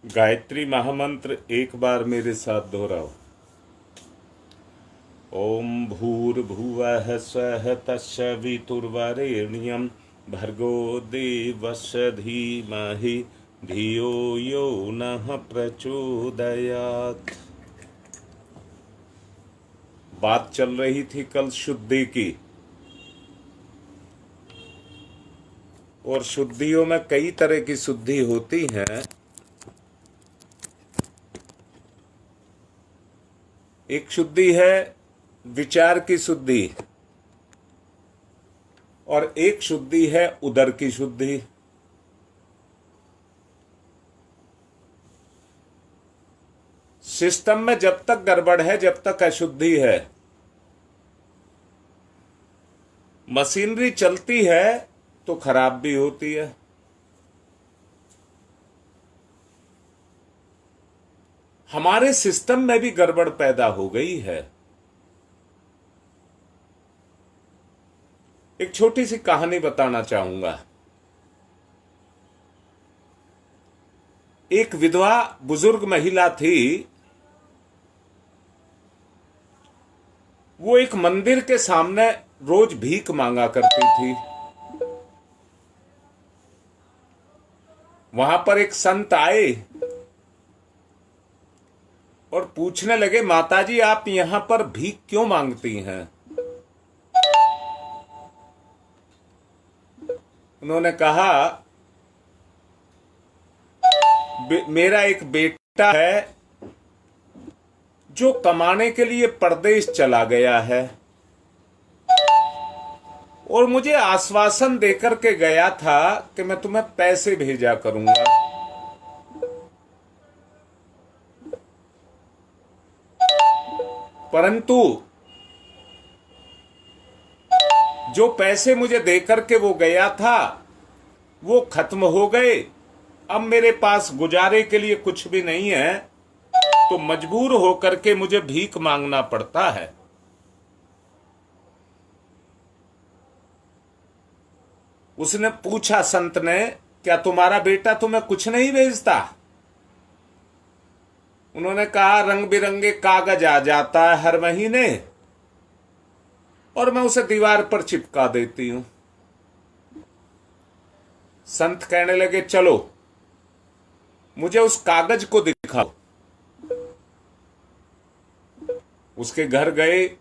गायत्री महामंत्र एक बार मेरे साथ दोहराओ। ओम भूर्भुवः स्वः तत्सवितुर्वरेण्यं भर्गो देवस्य धीमहि धियो यो नः प्रचोदयात्। बात चल रही थी कल शुद्धि की, और शुद्धियों में कई तरह की शुद्धि होती है। एक शुद्धि है विचार की शुद्धि, और एक शुद्धि है उदर की शुद्धि। सिस्टम में जब तक गड़बड़ है, जब तक अशुद्धि है, मशीनरी चलती है तो खराब भी होती है। हमारे सिस्टम में भी गड़बड़ पैदा हो गई है। एक छोटी सी कहानी बताना चाहूंगा। एक विधवा बुजुर्ग महिला थी। वो एक मंदिर के सामने रोज भीख मांगा करती थी। वहां पर एक संत आए और पूछने लगे, माताजी आप यहां पर भीख क्यों मांगती हैं? उन्होंने कहा, मेरा एक बेटा है जो कमाने के लिए परदेश चला गया है, और मुझे आश्वासन देकर के गया था कि मैं तुम्हें पैसे भेजा करूंगा। परंतु जो पैसे मुझे देकर के वो गया था वो खत्म हो गए। अब मेरे पास गुजारे के लिए कुछ भी नहीं है, तो मजबूर होकर के मुझे भीख मांगना पड़ता है। उसने पूछा संत ने, क्या तुम्हारा बेटा तुम्हें कुछ नहीं भेजता? उन्होंने कहा, रंग बिरंगे कागज आ जाता है हर महीने, और मैं उसे दीवार पर चिपका देती हूं। संत कहने लगे, चलो मुझे उस कागज को दिखाओ। उसके घर गए।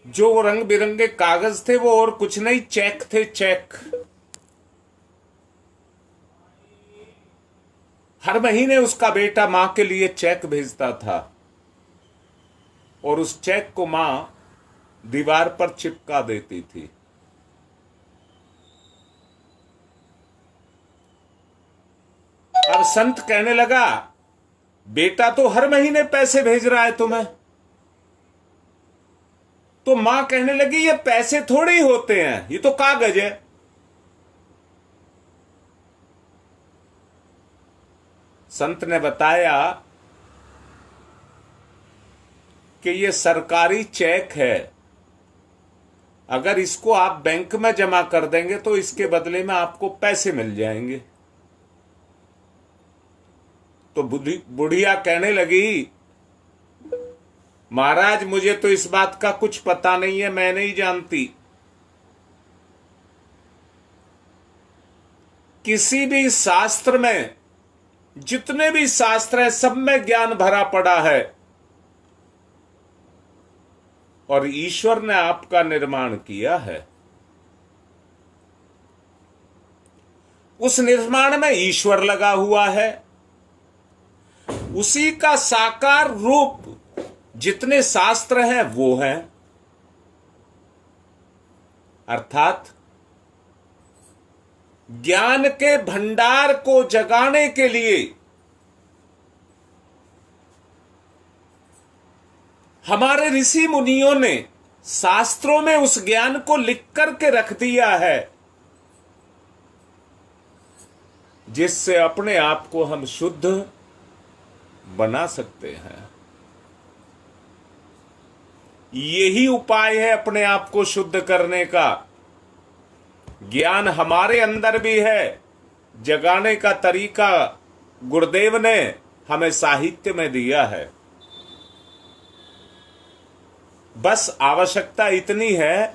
जो रंग बिरंगे कागज थे वो और कुछ नहीं, चेक थे, चेक। हर महीने उसका बेटा मां के लिए चेक भेजता था, और उस चेक को मां दीवार पर चिपका देती थी। अब संत कहने लगा, बेटा तो हर महीने पैसे भेज रहा है तुम्हें। तो मां कहने लगी, ये पैसे थोड़े ही होते हैं, ये तो कागज है। संत ने बताया कि ये सरकारी चेक है। अगर इसको आप बैंक में जमा कर देंगे तो इसके बदले में आपको पैसे मिल जाएंगे। तो बुढ़िया कहने लगी, महाराज मुझे तो इस बात का कुछ पता नहीं है, मैं नहीं जानती। किसी भी शास्त्र में, जितने भी शास्त्र हैं, सब में ज्ञान भरा पड़ा है, और ईश्वर ने आपका निर्माण किया है। उस निर्माण में ईश्वर लगा हुआ है। उसी का साकार रूप जितने शास्त्र हैं वो हैं। अर्थात ज्ञान के भंडार को जगाने के लिए हमारे ऋषि मुनियों ने शास्त्रों में उस ज्ञान को लिख करके रख दिया है, जिससे अपने आप को हम शुद्ध बना सकते हैं। यही उपाय है अपने आप को शुद्ध करने का। ज्ञान हमारे अंदर भी है, जगाने का तरीका गुरुदेव ने हमें साहित्य में दिया है। बस आवश्यकता इतनी है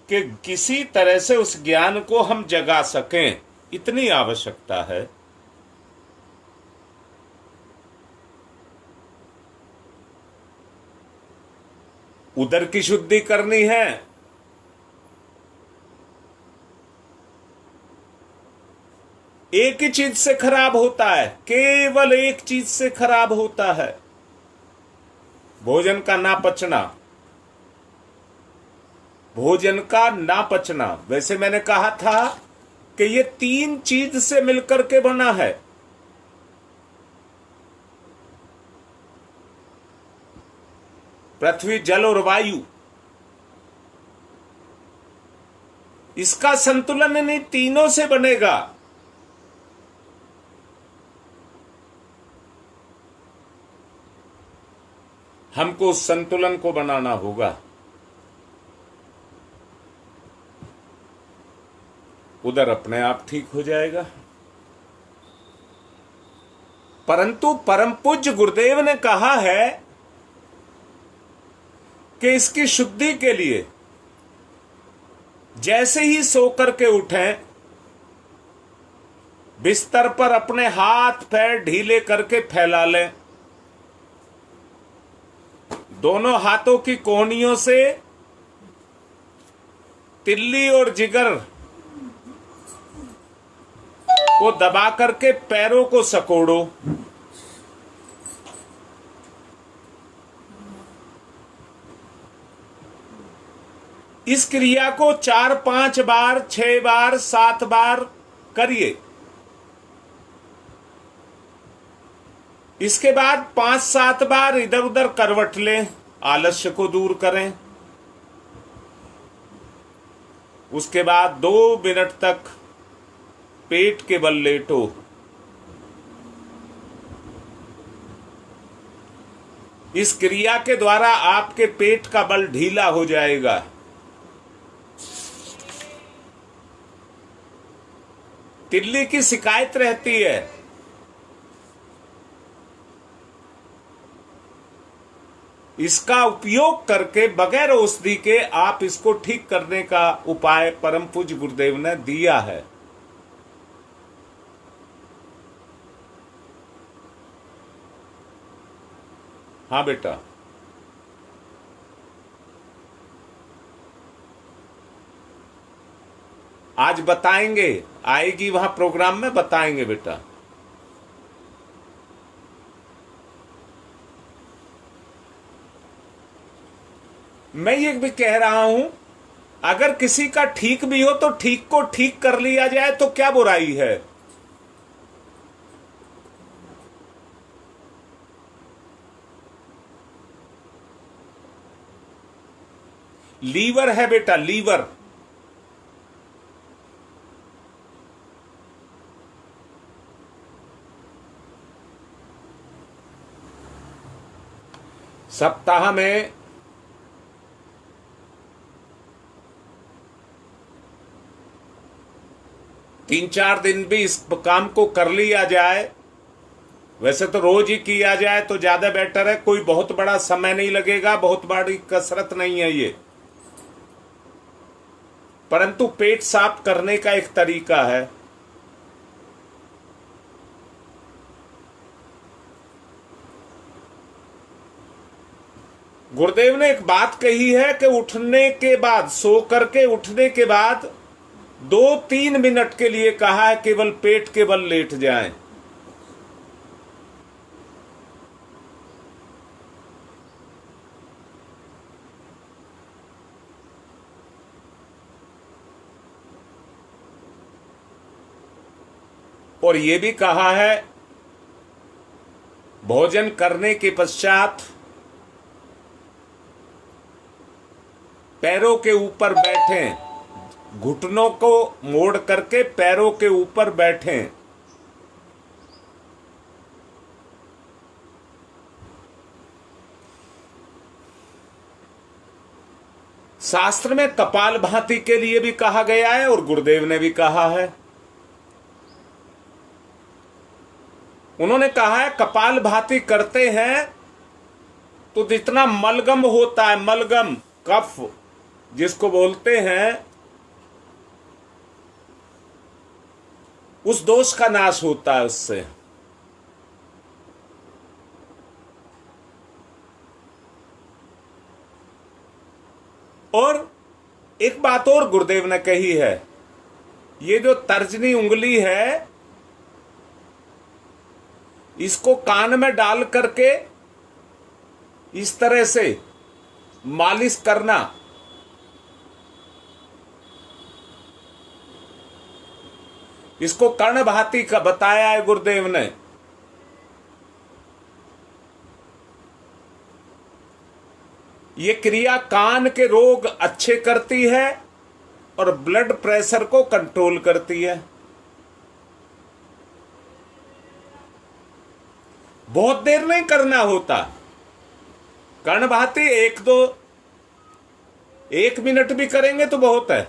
कि किसी तरह से उस ज्ञान को हम जगा सकें, इतनी आवश्यकता है। उदर की शुद्धि करनी है, एक ही चीज से खराब होता है, केवल एक चीज से खराब होता है, भोजन का ना पचना। भोजन का ना पचना, वैसे मैंने कहा था कि ये 3 चीज से मिलकर के बना है। पृथ्वी, जल और वायु, इसका संतुलन इन्हीं तीनों से बनेगा। हमको उस संतुलन को बनाना होगा। उधर अपने आप ठीक हो जाएगा। परंतु परम पूज्य गुरुदेव ने कहा है कि इसकी शुद्धि के लिए जैसे ही सो करके उठें, बिस्तर पर अपने हाथ पैर ढीले करके फैला लें। दोनों हाथों की कोहनियों से तिल्ली और जिगर को दबा करके पैरों को सकोड़ो। इस क्रिया को 4, 5 बार, 6 बार, 7 बार करिए। इसके बाद 5, 7 बार इधर उधर करवट लें, आलस्य को दूर करें। उसके बाद 2 मिनट तक पेट के बल लेटो। इस क्रिया के द्वारा आपके पेट का बल ढीला हो जाएगा। तिल्ली की शिकायत रहती है, इसका उपयोग करके बगैर औषधि के आप इसको ठीक करने का उपाय परम पूज्य गुरुदेव ने दिया है। हाँ बेटा, आज बताएंगे, आएगी वहां प्रोग्राम में बताएंगे बेटा। मैं ये भी कह रहा हूं, अगर किसी का ठीक भी हो तो ठीक को ठीक कर लिया जाए तो क्या बुराई है। लीवर है बेटा, लीवर। सप्ताह में 3-4 दिन भी इस काम को कर लिया जाए, वैसे तो रोज ही किया जाए तो ज्यादा बेटर है। कोई बहुत बड़ा समय नहीं लगेगा, बहुत बड़ी कसरत नहीं है ये, परंतु पेट साफ करने का एक तरीका है। गुरुदेव ने एक बात कही है कि उठने के बाद, सो करके उठने के बाद 2-3 मिनट के लिए कहा है केवल पेट के बल लेट जाएं। और ये भी कहा है भोजन करने के पश्चात पैरों के ऊपर बैठें, घुटनों को मोड़ करके पैरों के ऊपर बैठें। शास्त्र में कपाल भाती के लिए भी कहा गया है और गुरुदेव ने भी कहा है। उन्होंने कहा है कपालभाति करते हैं तो जितना मलगम होता है, मलगम कफ जिसको बोलते हैं, उस दोष का नाश होता है उससे। और एक बात और गुरुदेव ने कही है, ये जो तर्जनी उंगली है इसको कान में डाल करके इस तरह से मालिश करना, इसको कर्णभाति का बताया है गुरुदेव ने। ये क्रिया कान के रोग अच्छे करती है और ब्लड प्रेशर को कंट्रोल करती है। बहुत देर नहीं करना होता, कर्णभाति 1 मिनट भी करेंगे तो बहुत है।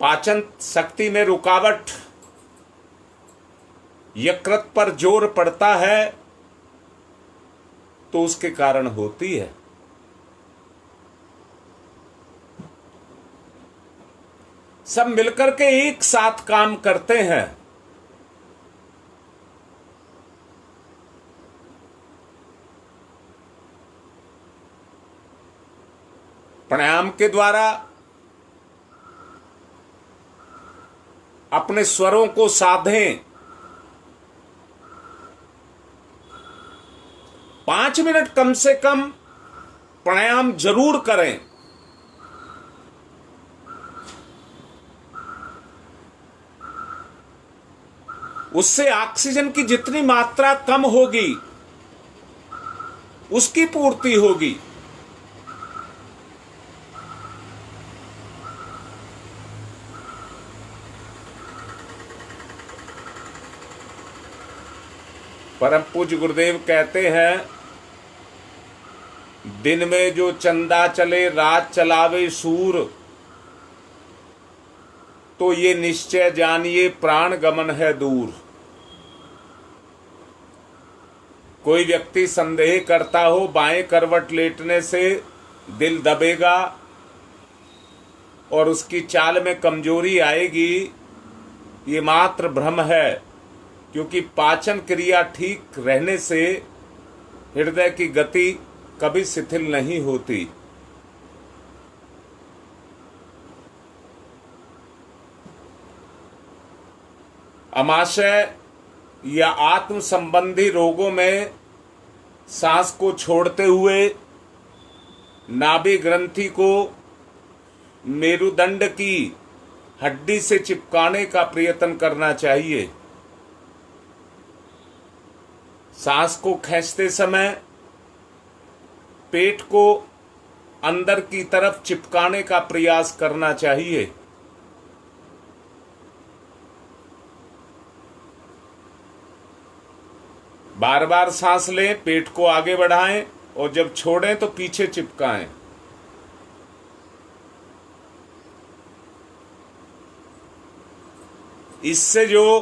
पाचन शक्ति में रुकावट, यकृत पर जोर पड़ता है तो उसके कारण होती है। सब मिलकर के एक साथ काम करते हैं। प्राणायाम के द्वारा अपने स्वरों को साधें। 5 मिनट कम से कम प्राणायाम जरूर करें। उससे ऑक्सीजन की जितनी मात्रा कम होगी उसकी पूर्ति होगी। परम पूज्य गुरुदेव कहते हैं, दिन में जो चंदा चले रात चलावे सूर, तो ये निश्चय जानिए प्राण गमन है दूर। कोई व्यक्ति संदेह करता हो बाएं करवट लेटने से दिल दबेगा और उसकी चाल में कमजोरी आएगी, ये मात्र भ्रम है, क्योंकि पाचन क्रिया ठीक रहने से हृदय की गति कभी शिथिल नहीं होती। आमाशय या आत्म संबंधी रोगों में सांस को छोड़ते हुए नाभि ग्रंथि को मेरुदंड की हड्डी से चिपकाने का प्रयत्न करना चाहिए। सांस को खींचते समय पेट को अंदर की तरफ चिपकाने का प्रयास करना चाहिए। बार बार सांस लें, पेट को आगे बढ़ाएं और जब छोड़ें तो पीछे चिपकाएं। इससे जो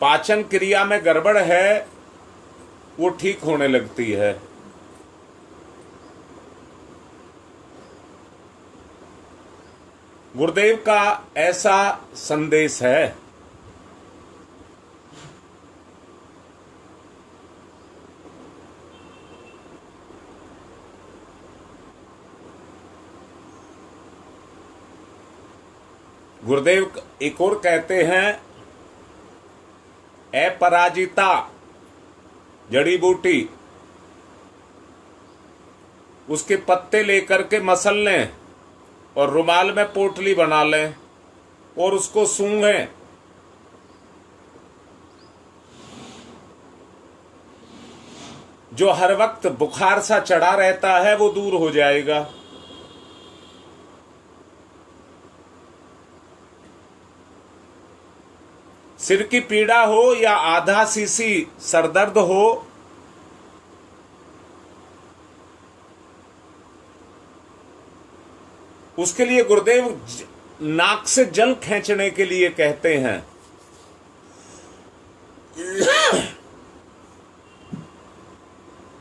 पाचन क्रिया में गड़बड़ है वो ठीक होने लगती है। गुरुदेव का ऐसा संदेश है। गुरुदेव एक और कहते हैं, अपराजिता जड़ी बूटी, उसके पत्ते लेकर के मसल लें और रुमाल में पोटली बना लें और उसको सूंघें। जो हर वक्त बुखार सा चढ़ा रहता है वो दूर हो जाएगा। सिर की पीड़ा हो या आधा सीसी सरदर्द हो, उसके लिए गुरुदेव नाक से जल खींचने के लिए कहते हैं।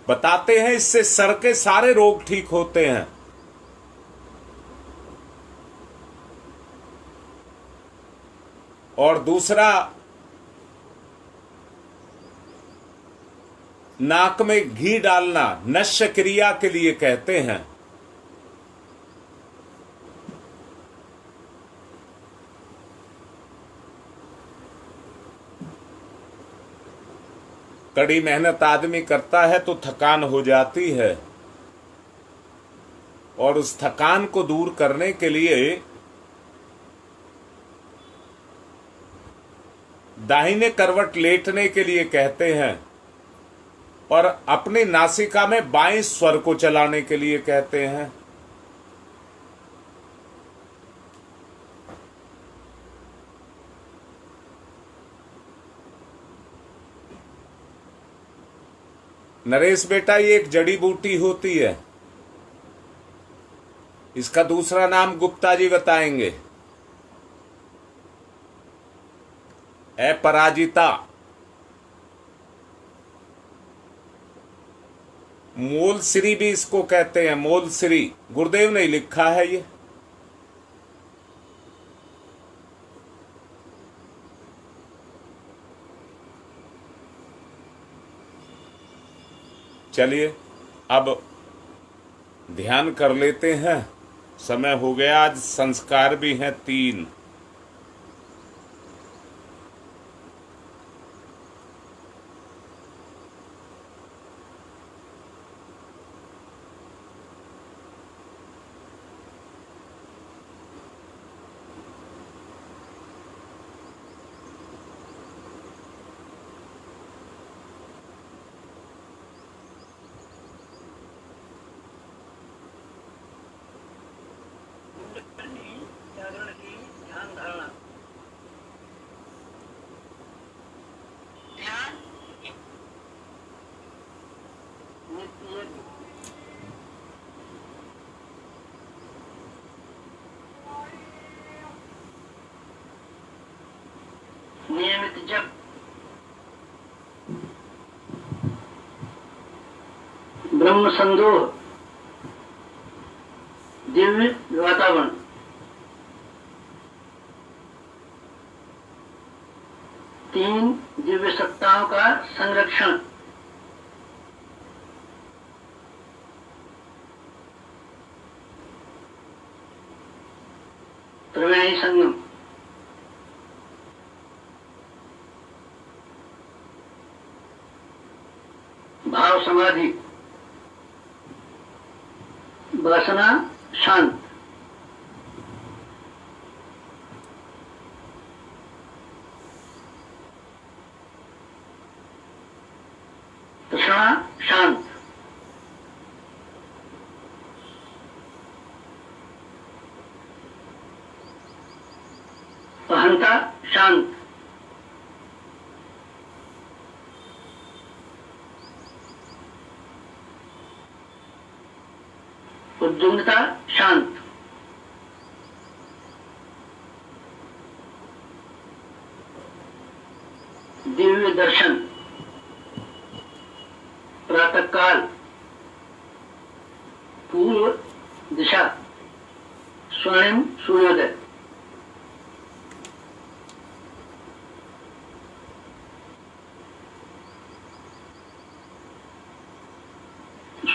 बताते हैं इससे सर के सारे रोग ठीक होते हैं। और दूसरा, नाक में घी डालना नश्य क्रिया के लिए कहते हैं। कड़ी मेहनत आदमी करता है तो थकान हो जाती है, और उस थकान को दूर करने के लिए दाहिने करवट लेटने के लिए कहते हैं, और अपनी नासिका में बाएं स्वर को चलाने के लिए कहते हैं। नरेश बेटा, ये एक जड़ी बूटी होती है, इसका दूसरा नाम गुप्ता जी बताएंगे। अपराजिता, मोल श्री भी इसको कहते हैं। मोल श्री गुरुदेव ने लिखा है ये। चलिए अब ध्यान कर लेते हैं, समय हो गया। आज संस्कार भी हैं 3। नियमित जप, ब्रह्म संदोह, दिव्य वातावरण, तीन दिव्य सत्ताओं का संरक्षण, त्रिवेणी संगम, भाव समाधि, वासना शांत, तृष्णा शांत, अहंता शांत, उद्विग्नता शांत, दिव्य दर्शन, प्रातः काल, पूर्व दिशा, स्वर्णिम सूर्योदय,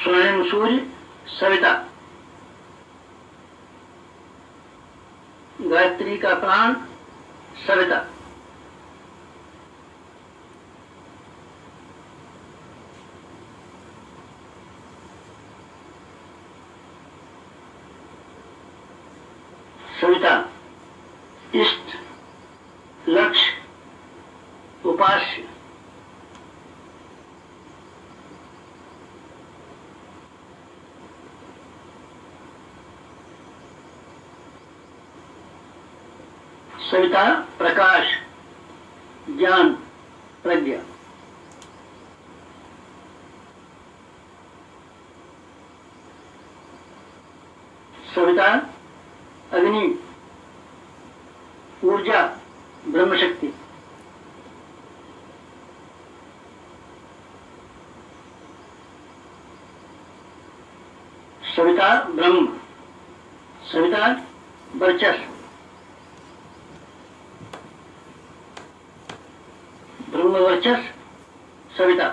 स्वर्णिम सूर्य सविता, गायत्री का प्राण सविता, सविता इष्ट, लक्ष्य, उपास्य, सविता प्रकाश, ज्ञान, प्रज्ञा, सविता अग्नि, ऊर्जा, ब्रह्म शक्ति। सविता ब्रह्म, सविता वर्चस्व, ब्रह्म वर्चस्व सविता।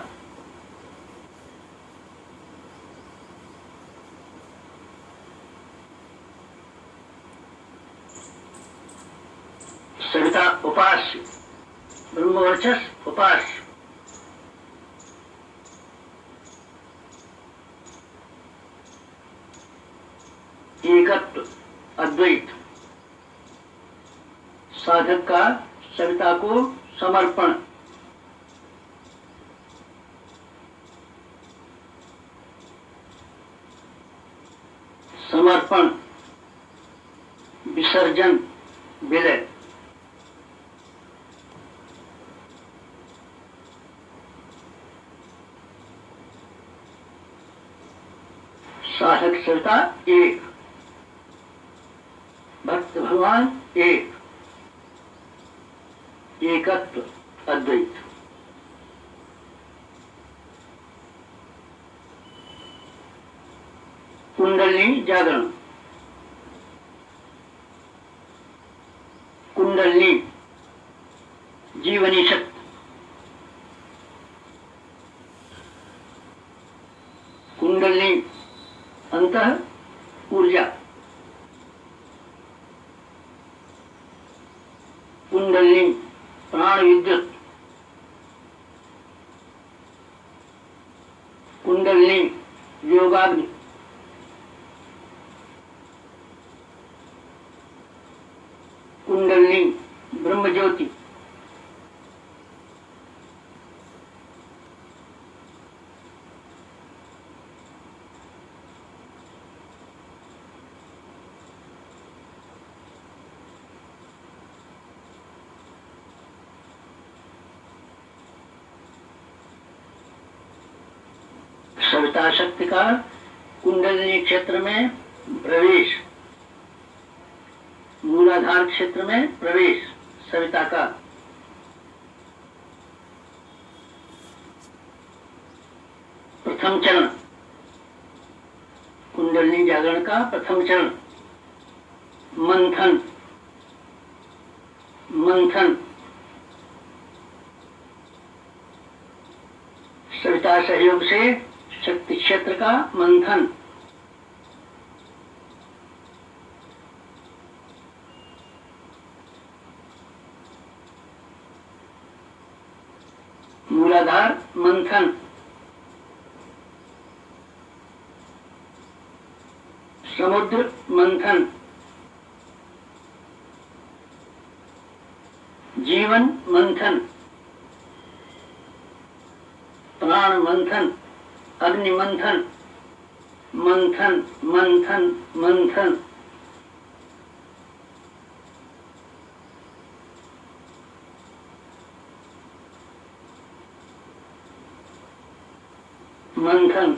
सविता उपास्य, ब्रह्म वर्चस्व उपास्य। एकत्व, अद्वैत। साधक का सविता को समर्पण। समर्पण, विसर्जन, विलय। साधक सविता एक, भक्त भगवान एक, एकत्व, अद्वैत। कुंडलिनी जागरण। कुंडलिनी जीवनी शक्ति। कुंडलिनी अंतः ऊर्जा। कुंडलिनी प्राण विद्युत। कुंडलिनी योगाग्नि। कुंडलिनी ब्रह्म ज्योति। सविता शक्ति का कुंडलिनी क्षेत्र में प्रवेश, मूलाधार क्षेत्र में प्रवेश सविता का। प्रथम चरण, कुंडलिनी जागरण का प्रथम चरण मंथन। मंथन, सविता सहयोग से शक्ति क्षेत्र का मंथन। मूलाधार मंथन। समुद्र मंथन। जीवन मंथन। प्राण मंथन। अग्नि मंथन। मंथन मंथन मंथन। मंथन।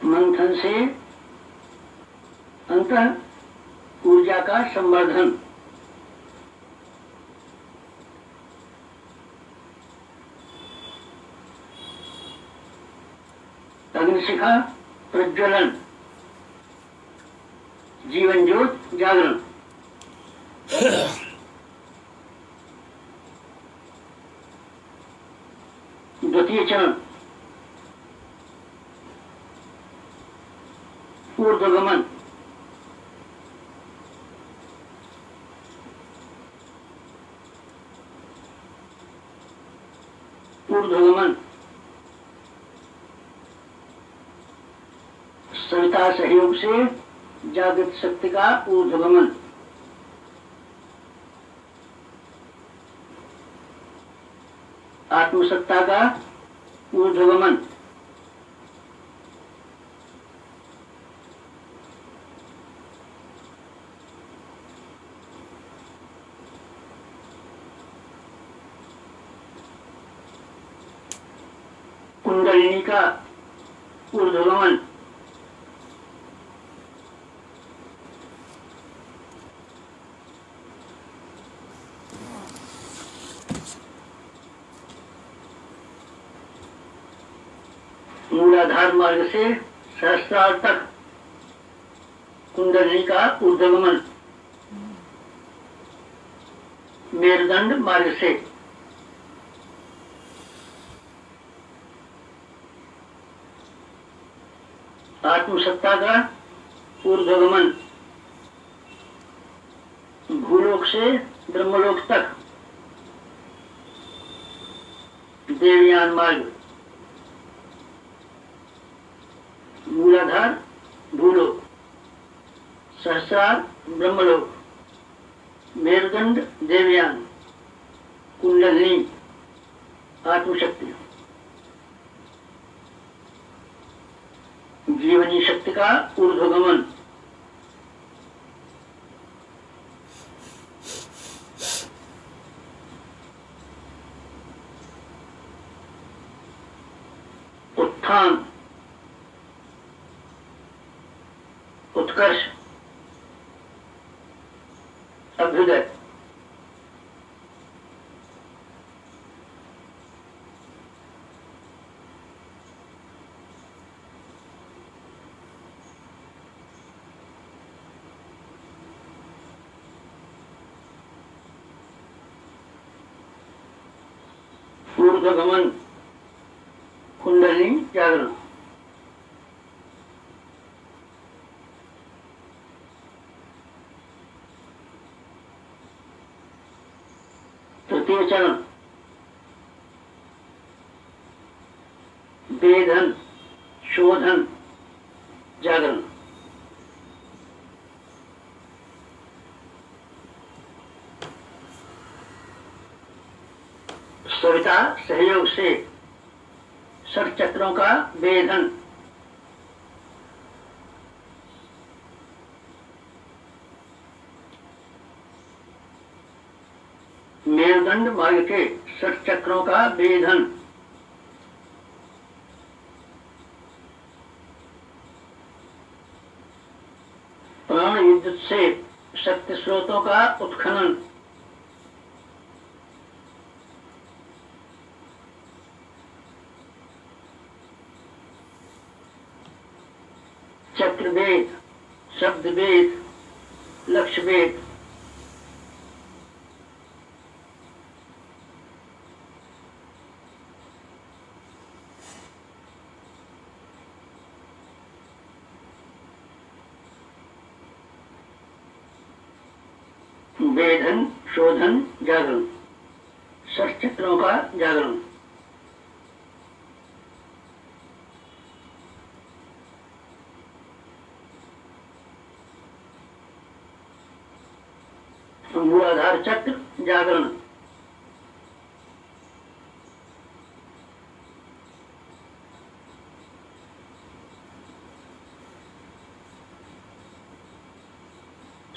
मंथन से अंतः ऊर्जा का संवर्धन। अग्निशिखा प्रज्वलन। जीवन ज्योत जागरण। द्वितीय चरण ऊर्ध्वगमन। ऊर्ध्वगमन, सविता सहयोग से जागृत शक्ति का ऊर्ध्वगमन। आत्मसत्ता का ऊर्ध्वगमन। कुंडलिनी का ऊर्ध्वगमन, मूलाधार मार्ग से सहस्त्रार तक कुंडलिनी का ऊर्ध्वगमन, मेरुदंड मार्ग से आत्मसत्ता का ऊर्ध्वगमन, भूलोक से ब्रह्मलोक तक देवयान मार्ग, मूलाधार भूलोक, सहस्रार ब्रह्मलोक, मेरुदंड देवयान, कुंडलिनी आत्मशक्ति, जीवनी शक्ति का ऊर्ध्वगमन, उत्थान, उत्कर्ष, अभ्युदय, ऊर्ध्वगमन, कुंडलिनी जागरण, तृतीय चरण वेधन, शोधन, जागरण, सविता सहयोग से षट चक्रों का वेधन, मेरुदंड मार्ग के षट चक्रों का वेधन, प्राण विद्युत से शक्ति स्रोतों का उत्खनन, चक्रवेद, शब्दवेद, लक्ष्यवेद, वेधन, शोधन, जागरण, षट चक्रों का जागरण, मूलाधार चक्र जागरण,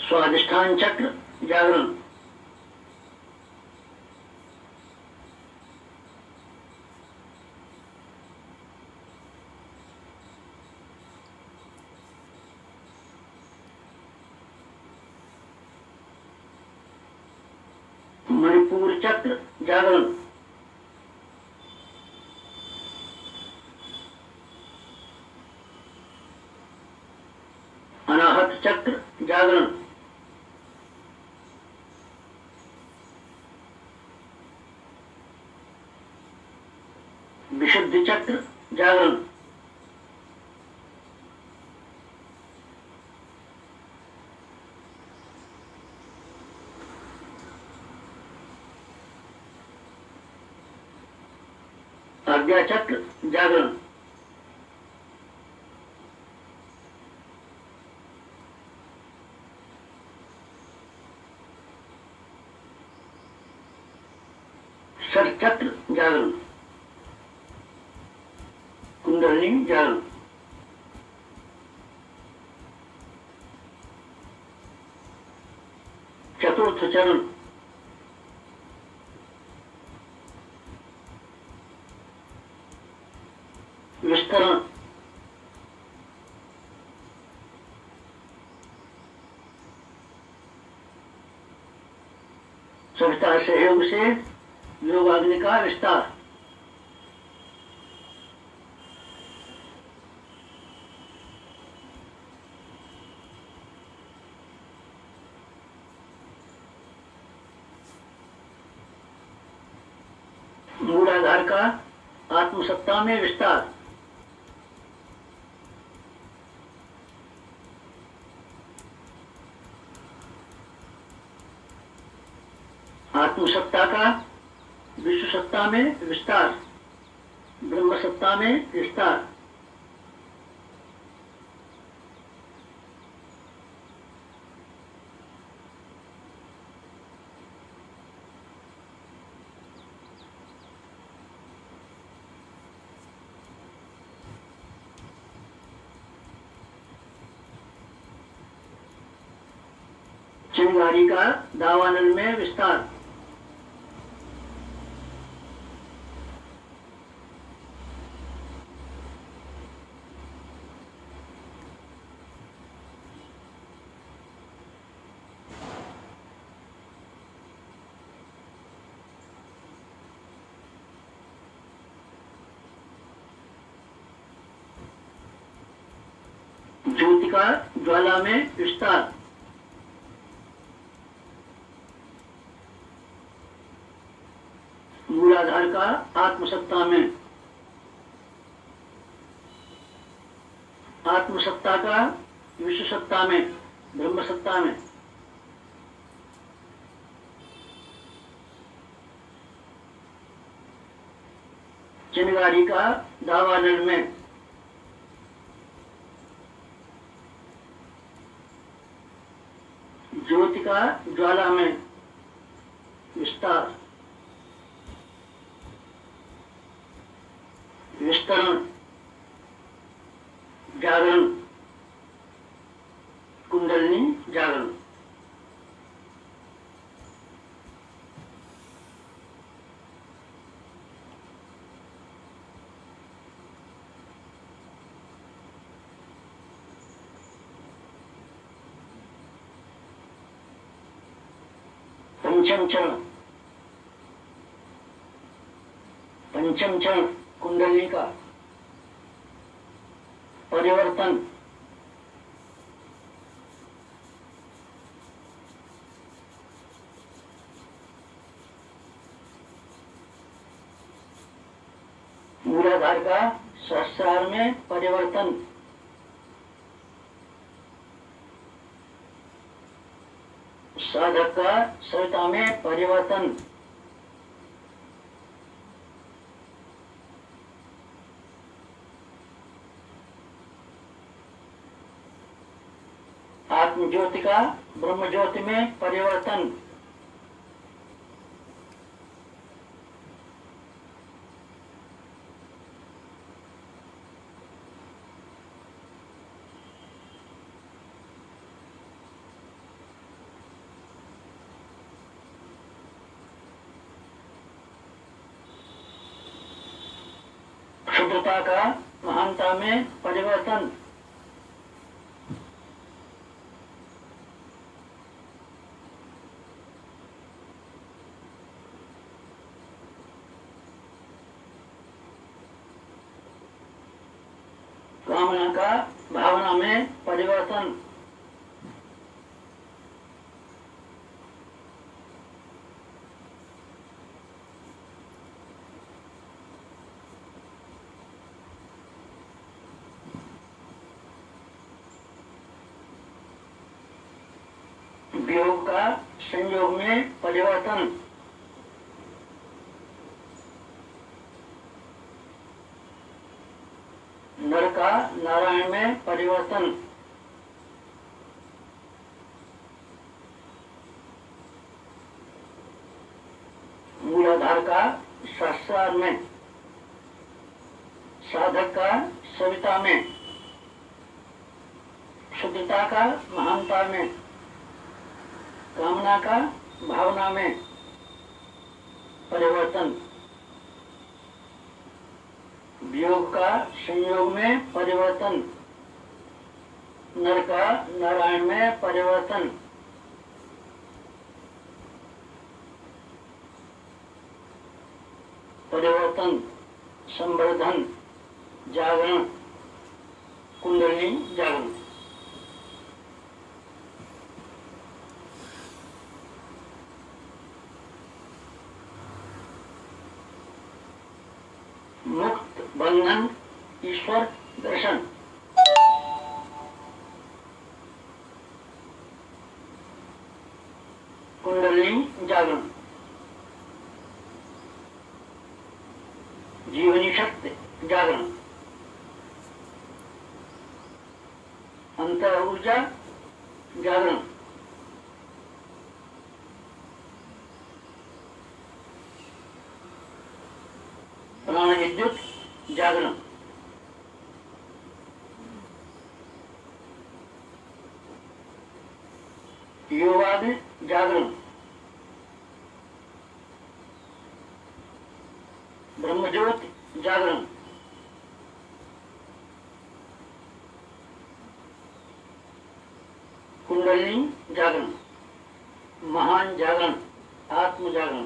स्वाधिष्ठान चक्र जागरण, मणिपुर चक्र जागरण, अनाहत चक्र जागरण, विशुद्धि चक्र जागरण, आज्ञा चक्र जागरण, षट चक्र जागरण, कुंडलिनी जागरण, चतुर्थ चरण सविता सहयोग से योगाग्नि का विस्तार। मूलाधार का आत्मसत्ता में विस्तार। आत्मसत्ता का विश्व सत्ता में विस्तार, ब्रह्म सत्ता में विस्तार। चिंगारी का दावानल में विस्तार। ज्योति का ज्वाला में विस्तार। मूलाधार का आत्मसत्ता में, आत्मसत्ता का विश्व सत्ता में, ब्रह्म सत्ता में। चिंगारी का दावानल में, ज्योति का ज्वाला में विस्तार, विस्तरण, जागरण, कुंडलिनी जागरण। पंचम चरण, पंचम चरण कुंडली का परिवर्तन। मूलाधार का सहस्रार में परिवर्तन। साधक का सविता में परिवर्तन। आत्म ज्योति का ब्रह्म ज्योति में परिवर्तन। शुद्धता का महानता में परिवर्तन। कामना का भावना में परिवर्तन। वियोग का संयोग में परिवर्तन। नर का नारायण में परिवर्तन। मूलाधार का सहस्रार में, साधक का सविता में, शुद्धता का महानता में, कामना का भावना में परिवर्तन। वियोग का संयोग में परिवर्तन। नर का नारायण में परिवर्तन। परिवर्तन, संवर्धन, जागरण, कुंडलिनी जागरण। मुक्त बंधन, ईश्वर दर्शन। कुंडलिनी जागरण। जीवनी शक्ति जागरण। अंतर ऊर्जा जागरण। प्राण विद्युत जागरण। युवाद जागरण। ब्रह्मज्योत जागरण। कुंडलिनी जागरण। महान जागरण, आत्म जागरण।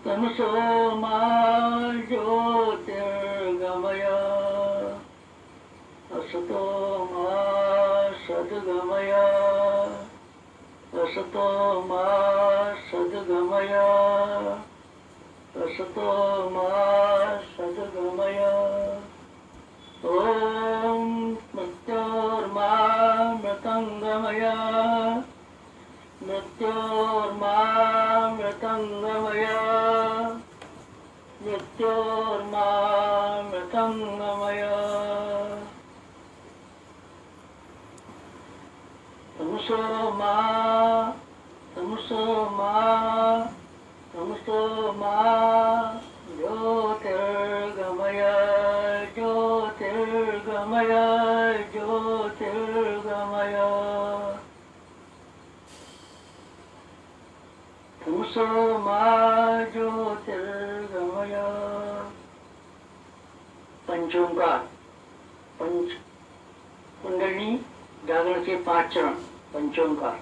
तमसो मा ज्योतिर्गमय असतो मा सद्गमय असतो मा सद्गमय असतो मा सद्गमय। ओम मृत्योर्मा मृतंगमय मृत्योर्मा मृतंगमय मृत्योर्मा मृतंगमय। तमसो मा तमसो मा तमसो मा ज्योतिर्गमय ज्योतिर्गमय ज्योतिर्गमय। तमसो मा ज्योतिर्गमय। पंचोंकार, पंच कुंडलिनी जागरण के 5 चरण। पंचोंकार।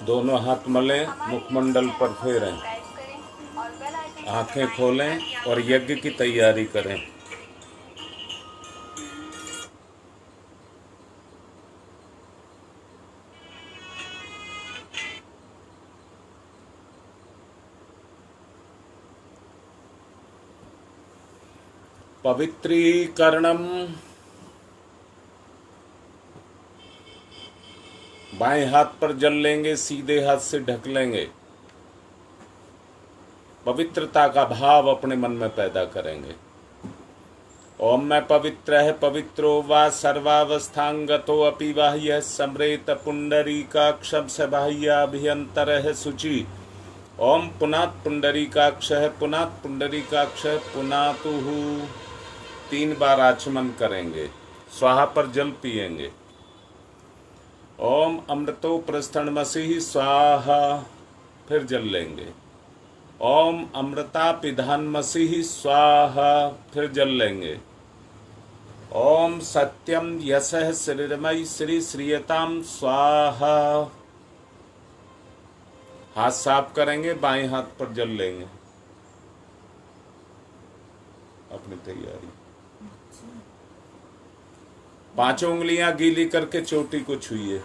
दोनों हाथ मलें, मुखमंडल पर फेरें, आंखें खोलें और यज्ञ की तैयारी करें। पवित्रीकरणम। बाएं हाथ पर जल लेंगे, सीधे हाथ से ढक लेंगे। पवित्रता का भाव अपने मन में पैदा करेंगे। ओम मैं पवित्र है पवित्रो वा सर्वावस्थांगतो अपि बाह्य सम्रेत पुंडरीकाक्षम स बाह्याभ्यंतर है शुचि। ओम पुनात् पुंडरीकाक्ष है पुनात् पुंडरीकाक्ष पुनातुः 3 बार आचमन करेंगे। स्वाहा पर जल पिएंगे। ओम अमृतो प्रस्थनमसि स्वाहा, फिर जल लेंगे। ओम अमृता पिधानमसि स्वाहा, फिर जल लेंगे। ओम सत्यम यशः श्रीरमयी श्री श्रीयताम स्वाहा। हाथ साफ करेंगे, बाएं हाथ पर जल लेंगे। अपनी तैयारी। 5 उंगलियां गीली करके चोटी को छुइए।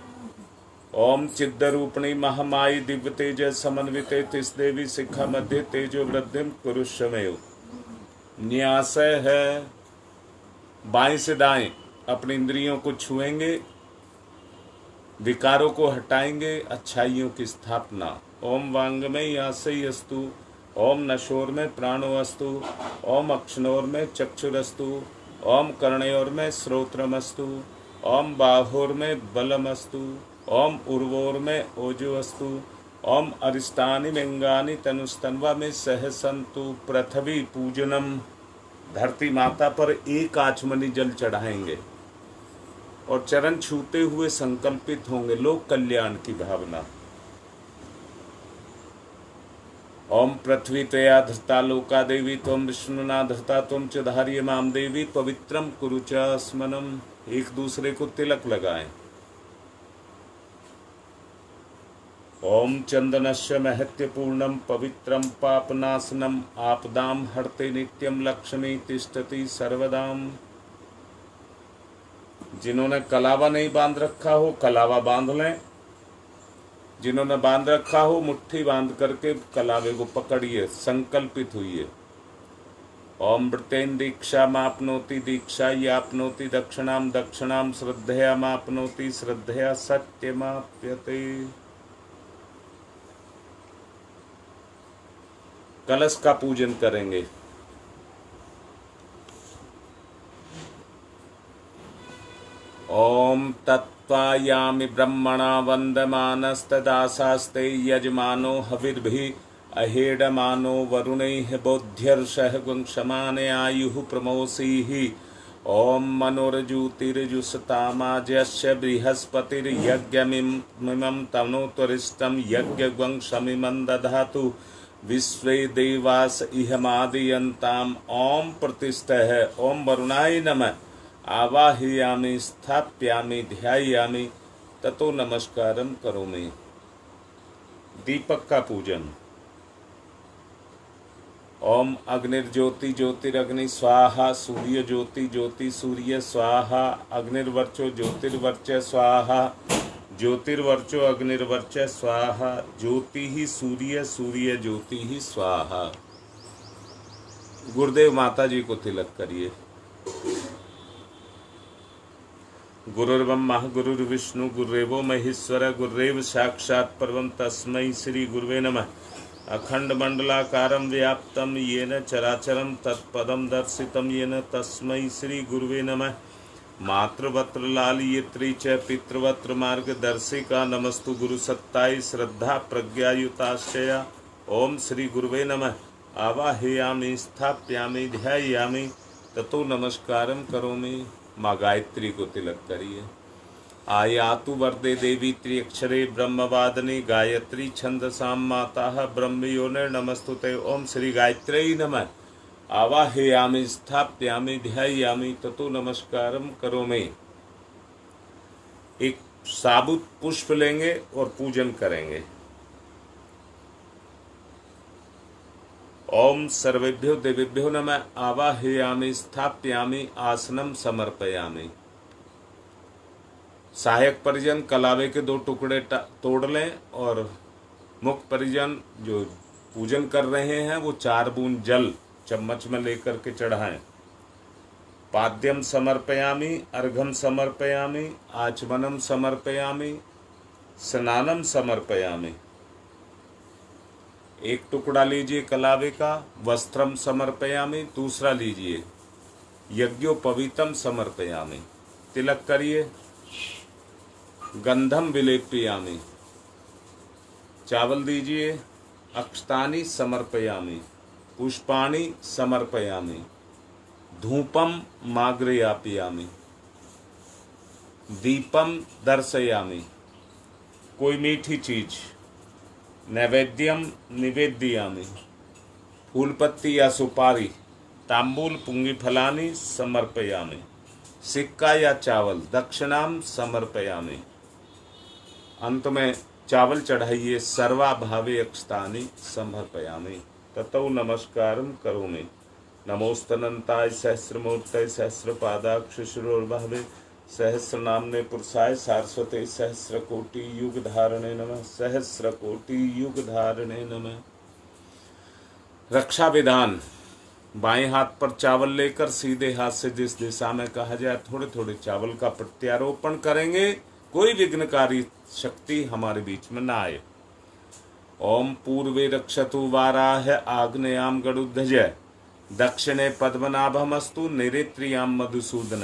ओम चिद्रूपिणी महामाई दिव्य तेज समन्विते तिस देवी शिखा मध्य तेजो वृद्धिम कुरुष्वमेव। न्यास है, बाएं से दाएं अपनी इंद्रियों को छुएंगे, विकारों को हटाएंगे, अच्छाइयों की स्थापना। ओम वांगमय यासई अस्तु, ओम नशोर में प्राणोअस्तु, ओम अक्षणोर में चक्षुरस्तु, ओम कर्णयोर में श्रोत्रमस्तु, ओम बाहोर में बलमस्तु, ओम उर्वोर में ओजोअस्तु, ओम अरिष्टानि लिंगानि तनुस्तन्वा में सहसंतु। पृथ्वी पूजनम, धरती माता पर 1 आचमनी जल चढ़ाएंगे और चरण छूते हुए संकल्पित होंगे लोक कल्याण की भावना। ओम पृथ्वी त्वया धृता लोका देवी त्वं विष्णुना धृता त्वं च धार्य माम देवी पवित्रम कुरु च स्मनम। एक दूसरे को तिलक लगाएं। ओम चंदनस्य महत्यपूर्णम पवित्रम पापनाशनम आपदाम हरते नित्यम लक्ष्मी तिष्ठति सर्वदाम। जिन्होंने कलावा नहीं बांध रखा हो कलावा बांध लें। जिन्होंने बांध रखा हो मुट्ठी बांध करके कलावे को पकड़िए, संकल्पित हुई। ओम वृतेन दीक्षा मापनोति दीक्षा यापनोति दक्षिणाम दक्षिणाम श्रद्धया मापनोति श्रद्धया सत्यमाप्यते। कलश का पूजन करेंगे। ओम तत्त्वायामि ब्रह्मणा वन्दमानस्तदासास्ते यजमानो हविर्भिः अहेडमानो वरुणैः बोध्यर्षः गुंक्षमाने आयुः प्रमोसीः। ओम मनोरजुतिरजुसतामाजस्य बृहस्पतिर्यज्ञमिमं तनोत्वरिष्टं यज्ञगुंक्षमिमं दधातु। विश्वे देवास इहमादयन्ताम्। ओम प्रतिष्ठः। ओम वरुणाय नमः। आवाहयामि स्थाप्यामि ध्यायामि ततो नमस्कारम करोमि। दीपक का पूजन। ओम अग्निर्ज्योति ज्योतिरग्नि स्वाहा, सूर्य ज्योति ज्योति सूर्य स्वाहा, अग्निर्वर्चो ज्योतिर्वर्च स्वाहा, ज्योतिर्वर्चो अग्निर्वर्च स्वाहा, ज्योति ही सूर्य सूर्य ज्योति ही स्वाहा। गुरुदेव माता जी को तिलक करिए। गुरुर्ब्रह्मा गुरुर्विष्णु गुरुदेवो महेश्वर गुरुरेव साक्षात् परमं तस्मै श्री गुरुवे नमः। अखंड मंडलाकारं व्याप्तं येन चराचरं तत्पदं दर्शितं येन तस्मै श्री गुरुवे नमः। मातृवत्र लालयित्री च पितृवत्र मार्गदर्शिका नमस्तु गुरुसत्ताय श्रद्धा प्रज्ञायुताश्चया। ओम श्री गुरुवे नमः। आवाहयामि स्थाप्यामि ध्यायामि ततो नमस्कारं करोमि। माँ गायत्री को तिलक करिए। आयातु वरदे देवी त्र्यक्षरे ब्रह्मवादने गायत्री छंदसाम माता ब्रह्मयोने नमस्तुते। ओम श्री गायत्री नमः। आवाहयामि स्थाप्यामि ध्यायामि ततो नमस्कारम करोमि। एक साबुत पुष्प लेंगे और पूजन करेंगे। ओम सर्वेभ्यो देवेभ्यो नमः। आवाहयामि स्थाप्यामि आसनम समर्पयामि। सहायक परिजन कलावे के 2 टुकड़े तोड़ लें और मुख्य परिजन जो पूजन कर रहे हैं वो 4 बूंद जल चम्मच में लेकर के चढ़ाएं। पाद्यम समर्पयामि, अर्घम समर्पयामि, आचमनम समर्पयामि, स्नानम समर्पयामि। एक टुकड़ा लीजिए कलावे का। वस्त्रम समर्पयामि। दूसरा लीजिए यज्ञोपवीतम समर्पयामि। तिलक करिए। गंधम विलेपयामि। चावल दीजिए। अक्षतानि समर्पयामि। पुष्पाणि समर्पयामि। धूपम माग्रयापयामि, दीपम दर्शयामि, कोई मीठी चीज, नैवेद्यम निवेदयामि, फूल पत्ती या सुपारी, तांबूल पुंगी फलानी समर्पयामि, सिक्का या चावल, दक्षिणाम समर्पयामि। अंत में चावल चढ़ाइए, सर्वा भावे अक्षतानि समर्पयामि। ततौ नमस्कारम करोमि। नमोस्तनंताय सहस्रमूर्तये सहस्रपादाक्ष शिरोर्भावे सहस्रनाम्ने पुरुषाय सारस्वते सहस्रकोटि युग धारणे नमः। सहस्रकोटि युग धारणे नमः। रक्षा विधान, बाएं हाथ पर चावल लेकर सीधे हाथ से जिस दिशा में कहा जाए थोड़े थोड़े चावल का प्रत्यारोपण करेंगे, कोई विघ्नकारी शक्ति हमारे बीच में न आए। ओम पूर्वे रक्षतु वाराह आग्नेयाम गरुध्वज, दक्षिणे पद्मनाभमस्तु निरेत्रियाम मधुसूदन,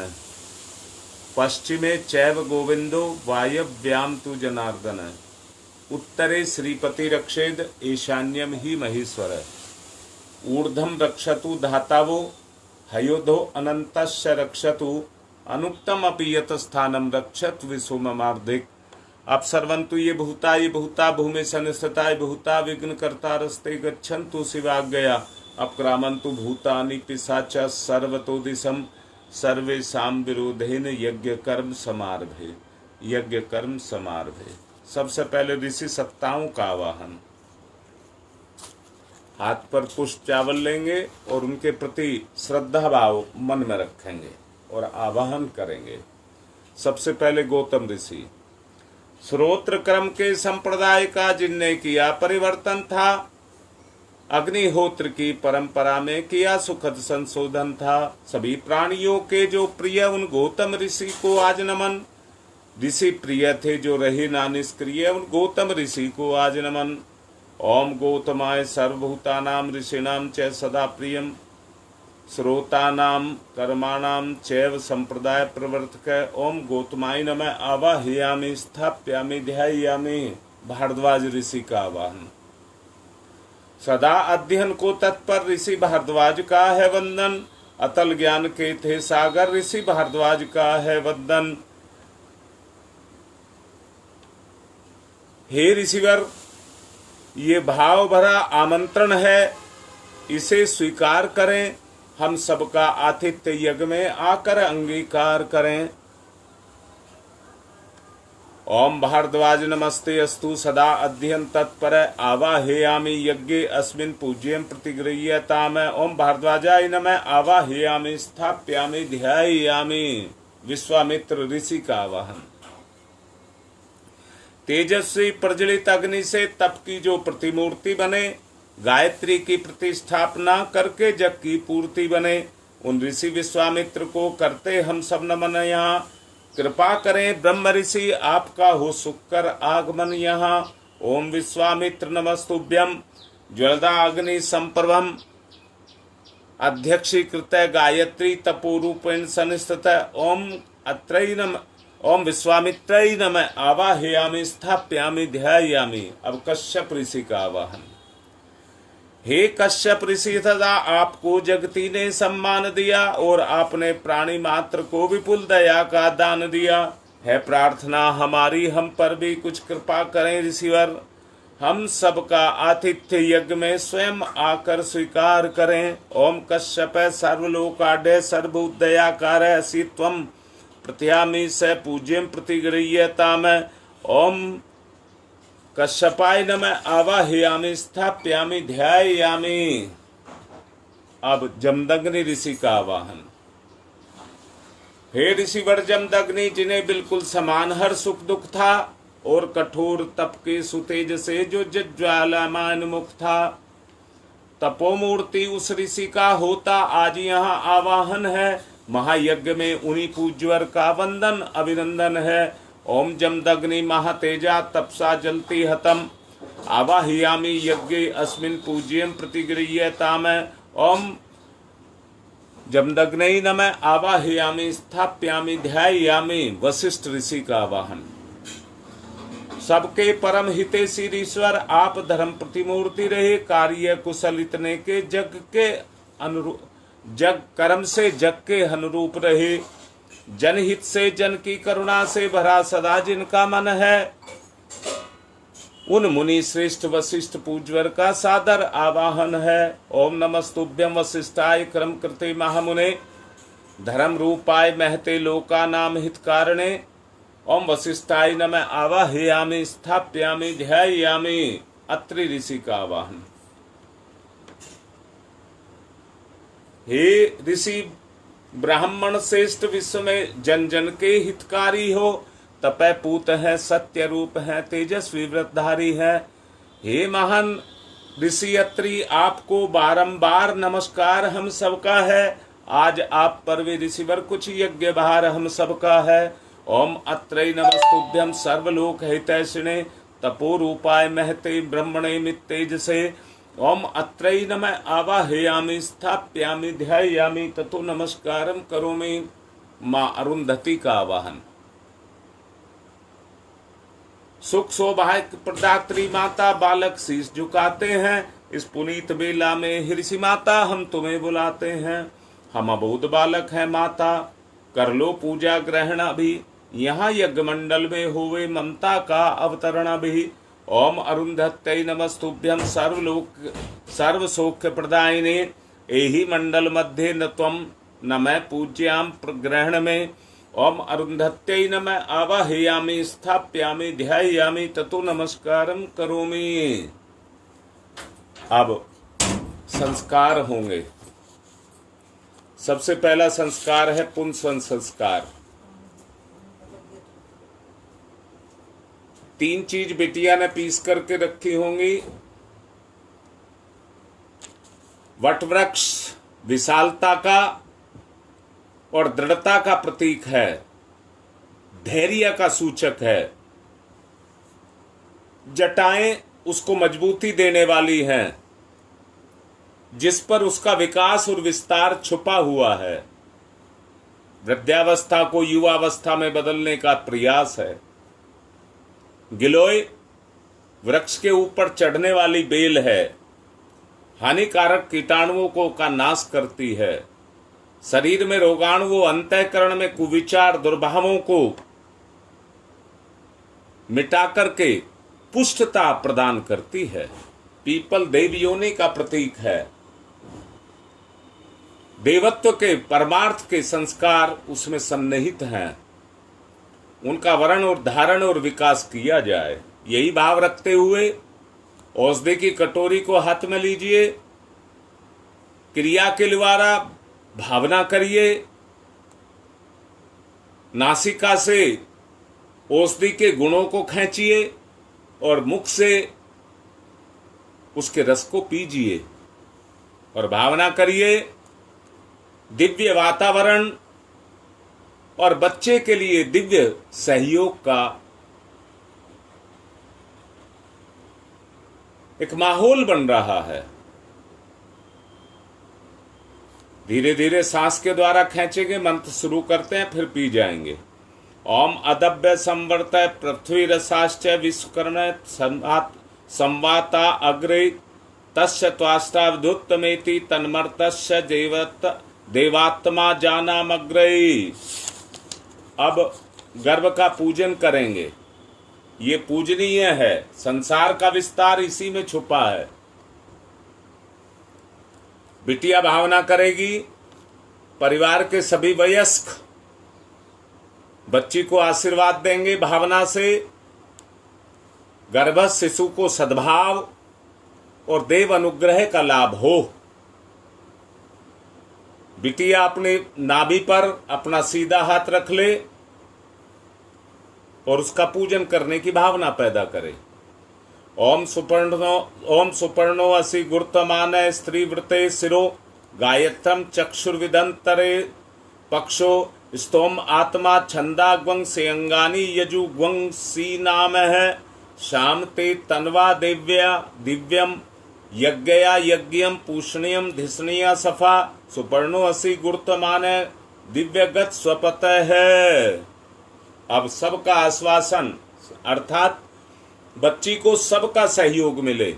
पश्चिमे चैव गोविंदो वायव्याम तु जनार्दन, उत्तरे श्रीपति रक्षेद ईशान्यम ही महेश्वर, ऊर्ध्वं रक्षतु धातावो हयोधो अनन्तस्य रक्षतु, अनुक्तम अपि यत स्थानम रक्षत विसुममार्धिक। अपसर्वन्तु ये भूता भूमि संस्थिता भूता विघ्न कर्ता रस्ते गच्छन्तु शिवाज्ञया, अपक्रामन्तु भूतानि पिशाच सर्वतो दिशम, सर्वेषां विरोधेन यज्ञ कर्म समारभे। यज्ञ कर्म समारभे। सबसे पहले ऋषि सत्ताओं का आवाहन। हाथ पर पुष्प चावल लेंगे और उनके प्रति श्रद्धा भाव मन में रखेंगे और आवाहन करेंगे। सबसे पहले गौतम ऋषि, श्रोत्र क्रम के संप्रदाय का जिनने किया परिवर्तन था, अग्निहोत्र की परंपरा में किया सुखद संशोधन था। सभी प्राणियों के जो प्रिय उन गौतम ऋषि को आज नमन। ऋषि प्रिय थे जो रहे ना निष्क्रिय, उन गौतम ऋषि को आज नमन। ओम गौतमाय सर्वभूतानां ऋषीणां च सदा प्रियम, श्रोतानां कर्माणां चैव संप्रदाय प्रवर्तक। ओम गौतमाय नमः आवाहयामि स्थाप्यामि ध्यायामि। भारद्वाज ऋषि का आवाहन। सदा अध्ययन को तत्पर ऋषि भारद्वाज का है वंदन, अतल ज्ञान के थे सागर ऋषि भारद्वाज का है वंदन। हे ऋषिवर, ये भाव भरा आमंत्रण है, इसे स्वीकार करें। हम सबका आतिथ्य यज्ञ में आकर अंगीकार करें। ओम भारद्वाज नमस्ते अस्तु सदा अध्ययन तत्पर आवाहयामि यज्ञे अस्मिन् पूज्यं प्रतिगृह्यताम। ओम भारद्वाजाय नमः आवाहयामि स्थाप्यामि ध्यायामि। विश्वामित्र ऋषि का आवाहन। तेजस्वी प्रज्वलित अग्नि से तप की जो प्रतिमूर्ति बने, गायत्री की प्रतिष्ठापना करके जग की पूर्ति बने, उन ऋषि विश्वामित्र को करते हम सब नमन। यहाँ कृपा करें ब्रह्म ऋषि, आपका हो सुकर आगमन यहाँ। ओम विश्वामित्र नमस्तुभ्यम ज्वलदा अग्नि संप्रभम, अध्यक्षीकृत गायत्री तपोरूपेण संस्थित। ओम अत्रय नमः। ओम विश्वामित्रय नमः आवाहयामि स्थाप्यामि ध्यायामि। अब कश्यप ऋषि का आवाहन। हे कश्यप ऋषि, सदा आपको जगती ने सम्मान दिया और आपने प्राणी मात्र को विपुल दया का दान दिया। है प्रार्थना हमारी, हम पर भी कुछ कृपा करें ऋषिवर। हम सबका आतिथ्य यज्ञ में स्वयं आकर स्वीकार करें। ओम कश्यप सर्वलोकाढ्य सर्वभूत दयाकार असि त्वं प्रत्यामि स पूज्यं प्रतिगृह्यताम। ओम कश्यपाय नमः आवाहयामि स्थाप्यामि ध्यायामि। अब जमदग्नि ऋषि का आवाहन। हे ऋषिवर जमदग्नि, जिन्हें बिल्कुल समान हर सुख दुख था और कठोर तप के सुतेज से जो ज्वालामान मुख था, तपोमूर्ति उस ऋषि का होता आज यहाँ आवाहन है। महायज्ञ में उन्हीं पूज्यवर का वंदन अभिनंदन है। ओम जमदग्नि महातेजा तपसा जलति हतम, आवाहयामि यज्ञे अस्मिन् पूज्यं प्रतिगृह्यताम। ओम जमदग्नि नमः आवाहयामि स्थाप्यामि ध्यायामि। वशिष्ठ ऋषि का आवाहन। सबके परम हितैषी ईश्वर, आप धर्म प्रतिमूर्ति रहे, कार्य कुशल इतने के जग के जग कर्म से जग के अनुरूप रहे, जनहित से जन की करुणा से भरा सदा जिनका मन है, उन मुनि श्रेष्ठ वशिष्ठ पूज्यवर का सादर आवाहन है। ओम नमस्तुभ्यं वशिष्ठाय क्रम कृते महामुने, धर्म रूपाय महते लोका नाम हित कारणे। ओम वशिष्ठाय नमः आवाहयामि स्थाप्यामि ध्यायामि। अत्रि ऋषि का आवाहन। हे ऋषि ब्राह्मण श्रेष्ठ विश्व में जन जन के हितकारी हो, तपय पूत है, सत्य रूप है, तेजस्वी व्रतधारी है। हे महान ऋषि अत्रि, आपको बारंबार नमस्कार हम सबका है। आज आप पर वे ऋषिवर कुछ यज्ञ भार हम सबका है। ओम अत्रै नमस्तुभ्यं सर्वलोक हितैषिणे, तपो रूपाय महते ब्रह्मणे मित्तेजसे। ओम अत्रै नमः आवाहयामि स्थाप्यामि ध्यायामि ततो नमस्कारम करोमि। मां अरुंधति का आवाहन। सुख सौभाग्य प्रदात्री माता, बालक शीश झुकाते हैं। इस पुनीत बेला में ऋषि माता हम तुम्हें बुलाते हैं। हम अबोध बालक हैं माता, कर लो पूजा ग्रहण अभी। यहाँ यज्ञ मंडल में होवे ममता का अवतरण अभी। ओम अरुंधत्यै नमस्तुभ्यं सर्व सौख्य प्रदायिने, एहि मंडल मध्ये न त्वं न मैं पूज्याम ग्रहण में। ओम अरुंधत्यै नमः आवाहयामि स्थाप्यामि ध्यायामि ततो नमस्कारम करोमि। अब संस्कार होंगे। सबसे पहला संस्कार है पुंसवन संस्कार। 3 चीज बिटिया ने पीस करके रखी होंगी। वटवृक्ष विशालता का और दृढ़ता का प्रतीक है, धैर्य का सूचक है। जटाएं उसको मजबूती देने वाली हैं, जिस पर उसका विकास और विस्तार छुपा हुआ है। वृद्धावस्था को युवावस्था में बदलने का प्रयास है। गिलोय वृक्ष के ऊपर चढ़ने वाली बेल है, हानिकारक कीटाणुओं को का नाश करती है। शरीर में रोगाणु, अंतःकरण में कुविचार दुर्भावों को मिटा करके पुष्टता प्रदान करती है। पीपल देव योनि का प्रतीक है। देवत्व के परमार्थ के संस्कार उसमें सन्निहित हैं। उनका वर्ण और धारण और विकास किया जाए, यही भाव रखते हुए औषधि की कटोरी को हाथ में लीजिए। क्रिया के द्वारा भावना करिए। नासिका से औषधि के गुणों को खींचिए और मुख से उसके रस को पीजिए और भावना करिए दिव्य वातावरण और बच्चे के लिए दिव्य सहयोग का एक माहौल बन रहा है। धीरे धीरे सांस के द्वारा खींचेंगे, मंत्र शुरू करते हैं, फिर पी जाएंगे। ओम अदभ्य संवर्तय पृथ्वी रसाश्च विश्वकर्ण संवाता अग्रे तस्य त्वाष्टावधुत्तमेति तन्मर्तस्य देवात्मा जानामग्रे। अब गर्भ का पूजन करेंगे। ये पूजनीय है। संसार का विस्तार इसी में छुपा है। बिटिया भावना करेगी। परिवार के सभी वयस्क बच्ची को आशीर्वाद देंगे भावना से। गर्भस्थ शिशु को सद्भाव और देव अनुग्रह का लाभ हो। बिटिया अपने नाभि पर अपना सीधा हाथ रख ले और उसका पूजन करने की भावना पैदा करे। ओम सुपर्णो असि गुरुतमान स्त्री वृते शिरो गायत्रम चक्षुर्विदंतरे पक्षो स्तोम आत्मा छंदाग्वं सेयंगानी यजुग्वं सी नाम है शाम ते तन्वा दिव्यम यज्ञया यज्ञम पूषणीयम धिष्णीया सफा सुपर्णो असि गुरुतमान दिव्यगत स्वपत है। अब सबका आश्वासन अर्थात बच्ची को सबका सहयोग मिले।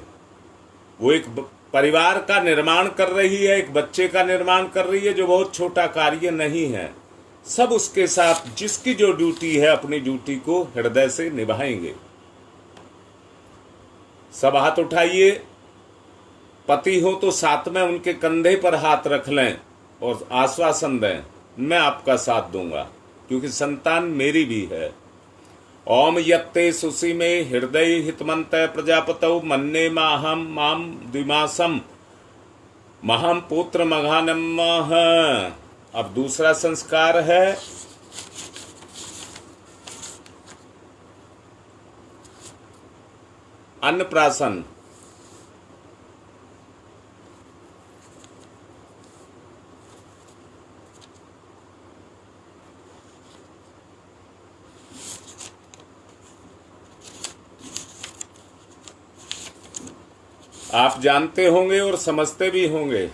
वो एक परिवार का निर्माण कर रही है, एक बच्चे का निर्माण कर रही है, जो बहुत छोटा कार्य नहीं है। सब उसके साथ जिसकी जो ड्यूटी है अपनी ड्यूटी को हृदय से निभाएंगे। सब हाथ उठाइए। पति हो तो साथ में उनके कंधे पर हाथ रख लें और आश्वासन दें, मैं आपका साथ दूंगा, क्योंकि संतान मेरी भी है। ओम यत्ते सुसी में हृदय हितमंत प्रजापतौ मन्ने माहम माम द्विमासम महम पुत्र मघानम। अब दूसरा संस्कार है अन्नप्राशन। आप जानते होंगे और समझते भी होंगे,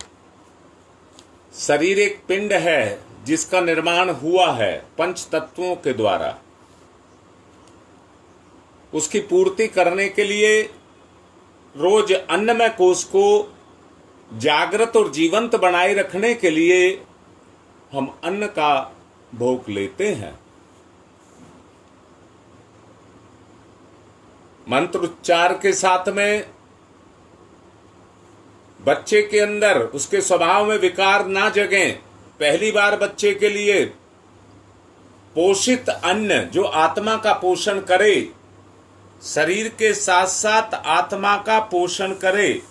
शरीर एक पिंड है जिसका निर्माण हुआ है पंच तत्वों के द्वारा। उसकी पूर्ति करने के लिए रोज अन्नमय कोश को जागृत और जीवंत बनाए रखने के लिए हम अन्न का भोग लेते हैं। मंत्र उच्चार के साथ में बच्चे के अंदर उसके स्वभाव में विकार ना जगें। पहली बार बच्चे के लिए पोषित अन्न जो आत्मा का पोषण करे, शरीर के साथ साथ आत्मा का पोषण करे,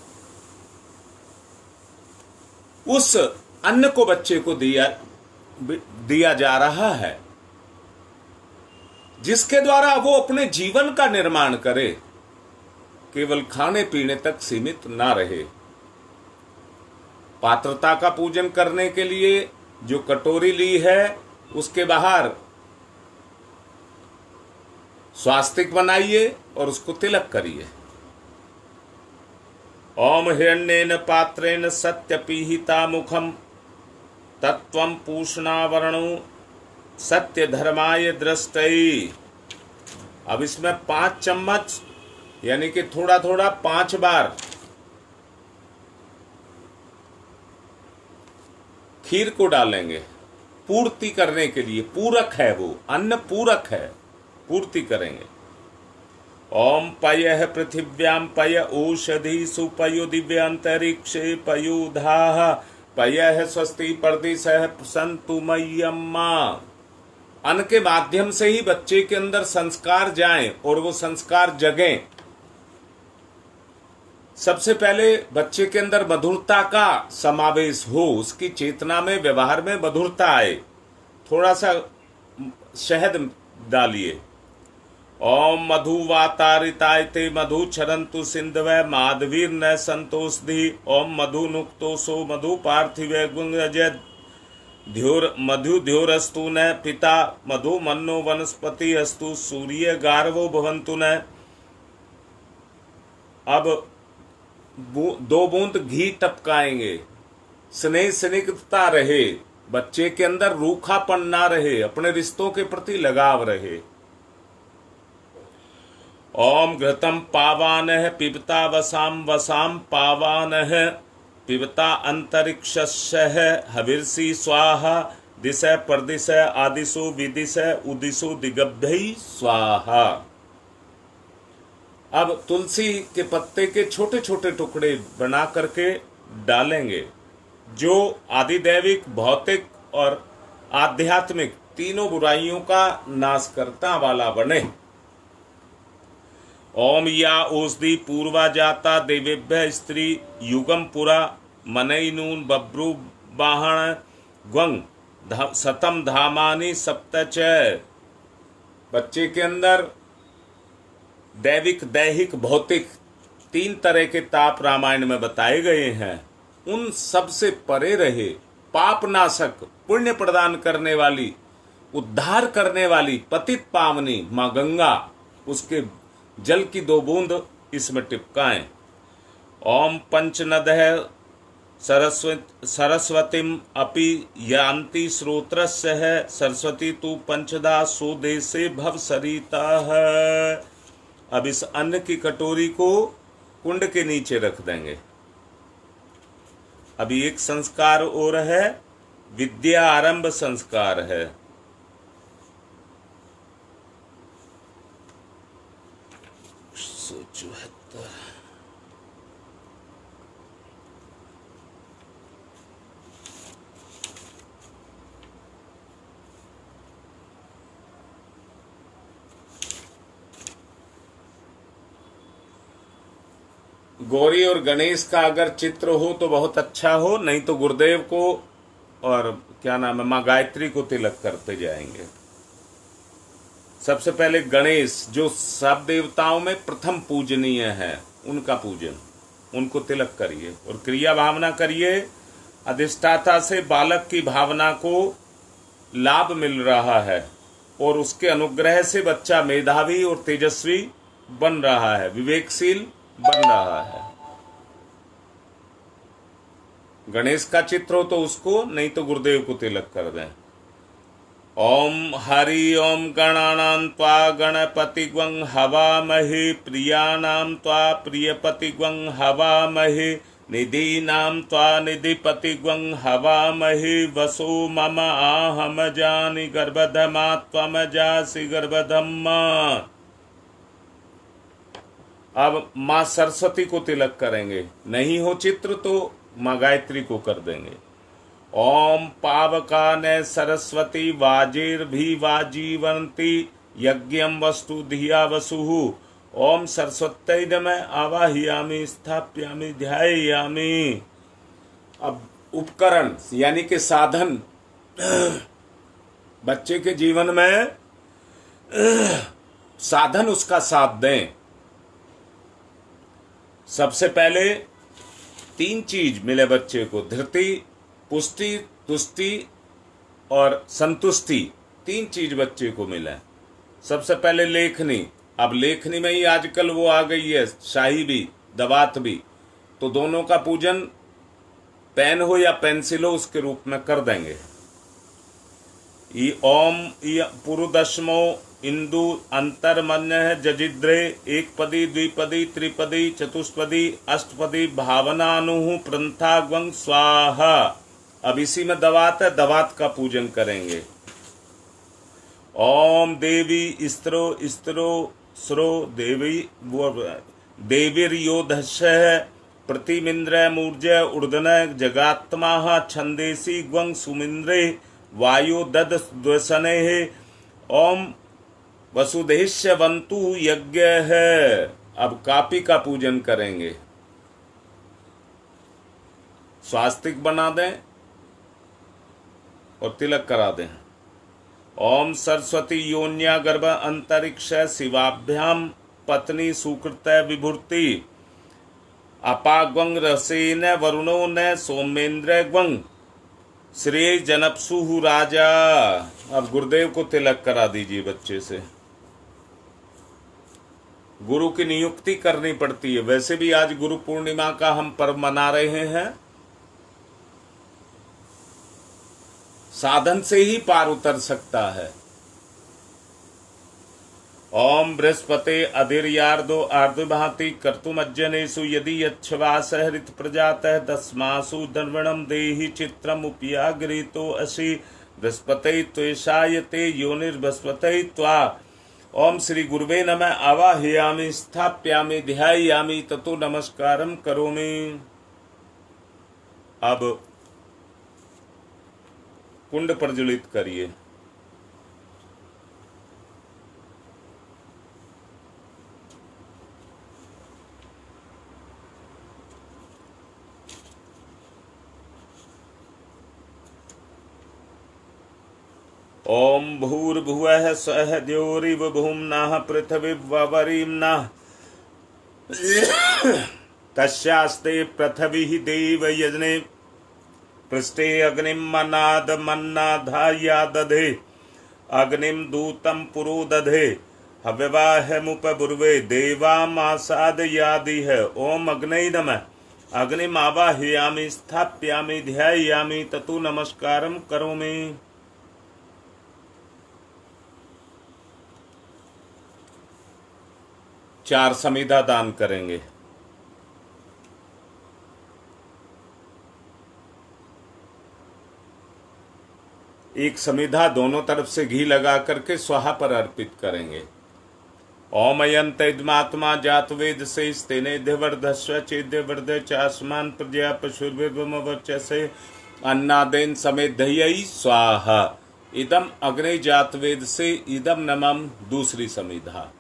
उस अन्न को बच्चे को दिया जा रहा है, जिसके द्वारा वो अपने जीवन का निर्माण करे, केवल खाने पीने तक सीमित ना रहे। पात्रता का पूजन करने के लिए जो कटोरी ली है उसके बाहर स्वास्तिक बनाइए और उसको तिलक करिए। ओम हिरण्येन पात्रेण सत्य पीहिता मुखम तत्वं पूषणावरणो सत्य धर्माय दृष्टि। अब इसमें 5 चम्मच यानी कि थोड़ा थोड़ा 5 बार खीर को डालेंगे पूर्ति करने के लिए। पूरक है, वो अन्न पूरक है, पूर्ति करेंगे। ओम पयः पृथिव्याम पय औषधि सुपयो दिव्य अंतरिक्षे पयोधाः पयः स्वस्ति परदिशः सन्तु मय्यम्मा। अन्न के माध्यम से ही बच्चे के अंदर संस्कार जाएं और वो संस्कार जगें। सबसे पहले बच्चे के अंदर मधुरता का समावेश हो, उसकी चेतना में व्यवहार में मधुरता आए। थोड़ा सा शहद डालिए। ओम मधु वातारितायते मधु क्षरन्तु सिंधवै माधवीर न संतोषधि। ओम मधु नुक्तोषो मधु पार्थिवे गुंजद ध्योर मधु ध्योरस्तु न पिता मधु मन्नो वनस्पति अस्तु सूर्य गार्वो भवन्तु न। अब 2 बूंद घी टपकाएंगे। स्नेह स्निग्धता रहे, बच्चे के अंदर रूखापन ना रहे, अपने रिश्तों के प्रति लगाव रहे। ओम घृतम पावानः पिबता वसाम वसाम पावानः पिबता अंतरिक्षस्य हविर्षि स्वाहा दिशा परदिशा आदिशो विदिशा उदिशो दिग्भ्यै स्वाहा। अब तुलसी के पत्ते के छोटे छोटे टुकड़े बना करके डालेंगे, जो आदिदैविक भौतिक और आध्यात्मिक तीनों बुराइयों का नाश करता वाला बने। ओम या ओषधि पूर्वा जाता देवेभ्य स्त्री युगम पुरा मनैनून बब्रु बाहण ग्वंग शतम धामानि सप्तच। बच्चे के अंदर दैविक दैहिक भौतिक 3 तरह के ताप रामायण में बताए गए हैं। उन सब से परे रहे। पाप नाशक, पुण्य प्रदान करने वाली, उद्धार करने वाली पतित पावनी मां गंगा, उसके जल की 2 बूंद इसमें टिपकाएं। ओम पंचनदः सरस्वतीम अपि यान्ति श्रोत्रस्य है सरस्वती तु पंचदा सुदेशे भव सरिता है। अब इस अन्न की कटोरी को कुंड के नीचे रख देंगे। अभी एक संस्कार और है, विद्या आरंभ संस्कार है। सोचो गौरी और गणेश का अगर चित्र हो तो बहुत अच्छा हो, नहीं तो गुरुदेव को और क्या नाम है माँ गायत्री को तिलक करते जाएंगे। सबसे पहले गणेश जो सब देवताओं में प्रथम पूजनीय है, उनका पूजन, उनको तिलक करिए और क्रिया भावना करिए। अधिष्ठाता से बालक की भावना को लाभ मिल रहा है और उसके अनुग्रह से बच्चा मेधावी और तेजस्वी बन रहा है, विवेकशील बन रहा है। गणेश का चित्र हो तो उसको, नहीं तो गुरुदेव को तिलक कर दें। ओम हरि ओम गणानां त्वा गणपतिग्वं हवामहे प्रियाणां त्वा प्रियपतिग्वं हवामहे निधीनां त्वा निधिपतिग्वं हवामहे वसो मम आहम जानि गर्भधमा त्वम जासि गर्भधम्मा। अब माँ सरस्वती को तिलक करेंगे, नहीं हो चित्र तो माँ गायत्री को कर देंगे। ओम पावका ने सरस्वती वाजिर भी वाजीवंती यज्ञम वस्तु धिया वसुहु। ओम सरस्वती नमः आवाहयामि स्थाप्यामि ध्यायामि। अब उपकरण यानी कि साधन बच्चे के जीवन में साधन उसका साथ दें। सबसे पहले 3 चीज मिले बच्चे को, धृति, पुष्टि, तुष्टि और संतुष्टि। 3 चीज बच्चे को मिले। सबसे पहले लेखनी। अब लेखनी में ही आजकल वो आ गई है, शाही भी दवात भी, तो दोनों का पूजन पेन हो या पेंसिल हो उसके रूप में कर देंगे। ओम पुरुदशमो इंदु अंतर्मन्य जजिद्रे एक पदी द्विपदी त्रिपदी चतुष्पदी अष्टपदी भावनानु प्रंथाग्वं स्वाहा। अब इसी में दवात है, दवात का पूजन करेंगे। ओम देवी स्त्रो स्त्रो स्रो देवी देवीर्योधस्य प्रतिमिंद्र मूर्जय उर्दन जगात्मा छंदेसी ग्वं सुमिंद्रे वायु दद द्वसने। ओम वसुदेश्य वंतु यज्ञ है। अब कापी का पूजन करेंगे, स्वास्तिक बना दें और तिलक करा दें। ओम सरस्वती योन्या गर्भ अंतरिक्ष शिवाभ्याम पत्नी सुकृत विभूति अपाग्वं रसेन वरुणो न सोमेन्द्र ग्वं श्रेय जनपसु राजा। अब गुरुदेव को तिलक करा दीजिए बच्चे से। गुरु की नियुक्ति करनी पड़ती है। वैसे भी आज गुरु पूर्णिमा का हम पर्व मना रहे हैं। साधन से ही पार उतर सकता है। ओम बृहस्पते अधिर्यार्दो आर्द्रभाति कर्तुमज्जनेषु यदि यच्छवासः ऋत प्रजातः दस्मासु दर्वणं देहि चित्रम उपयाग्रीतो असि बृहस्पते त्वेषायते योनिर्बृहस्पते त्वा। ओम श्री गुरुवे नमः आवाहयामि स्थाप्यामि ध्यायामि ततो नमस्कारम करोमि। अब कुंड प्रज्वलित करिए। ओम भूर्भुवः स्वः द्यौरिव भूम्नः पृथिवीवरीम्नः तस्यास्ते पृथिवी देव यजने पृष्ठे अग्निं मनाद मन्नाधाया दधे अग्निं दूतं पुरो दधे हव्यवाहमुपबुर्वे देवामासाद यादि है। ओम अग्नये नमः अग्निम आवाहयामि स्थाप्यामि ध्यायामि ततो नमस्कारम करोमि। 4 समिधा दान करेंगे। एक समिधा दोनों तरफ से घी लगा करके स्वाहा पर अर्पित करेंगे। ओम अयंत इदमात्मा जात वेद से स्तेने देवर्धस्व चेद्य वर्ध चास्मान प्रजा पशुर्विम वर्चसे अन्नादेन समेत दह्यई स्वाहा। इदम अग्नि जात वेद से इदम नमम दूसरी समिधा।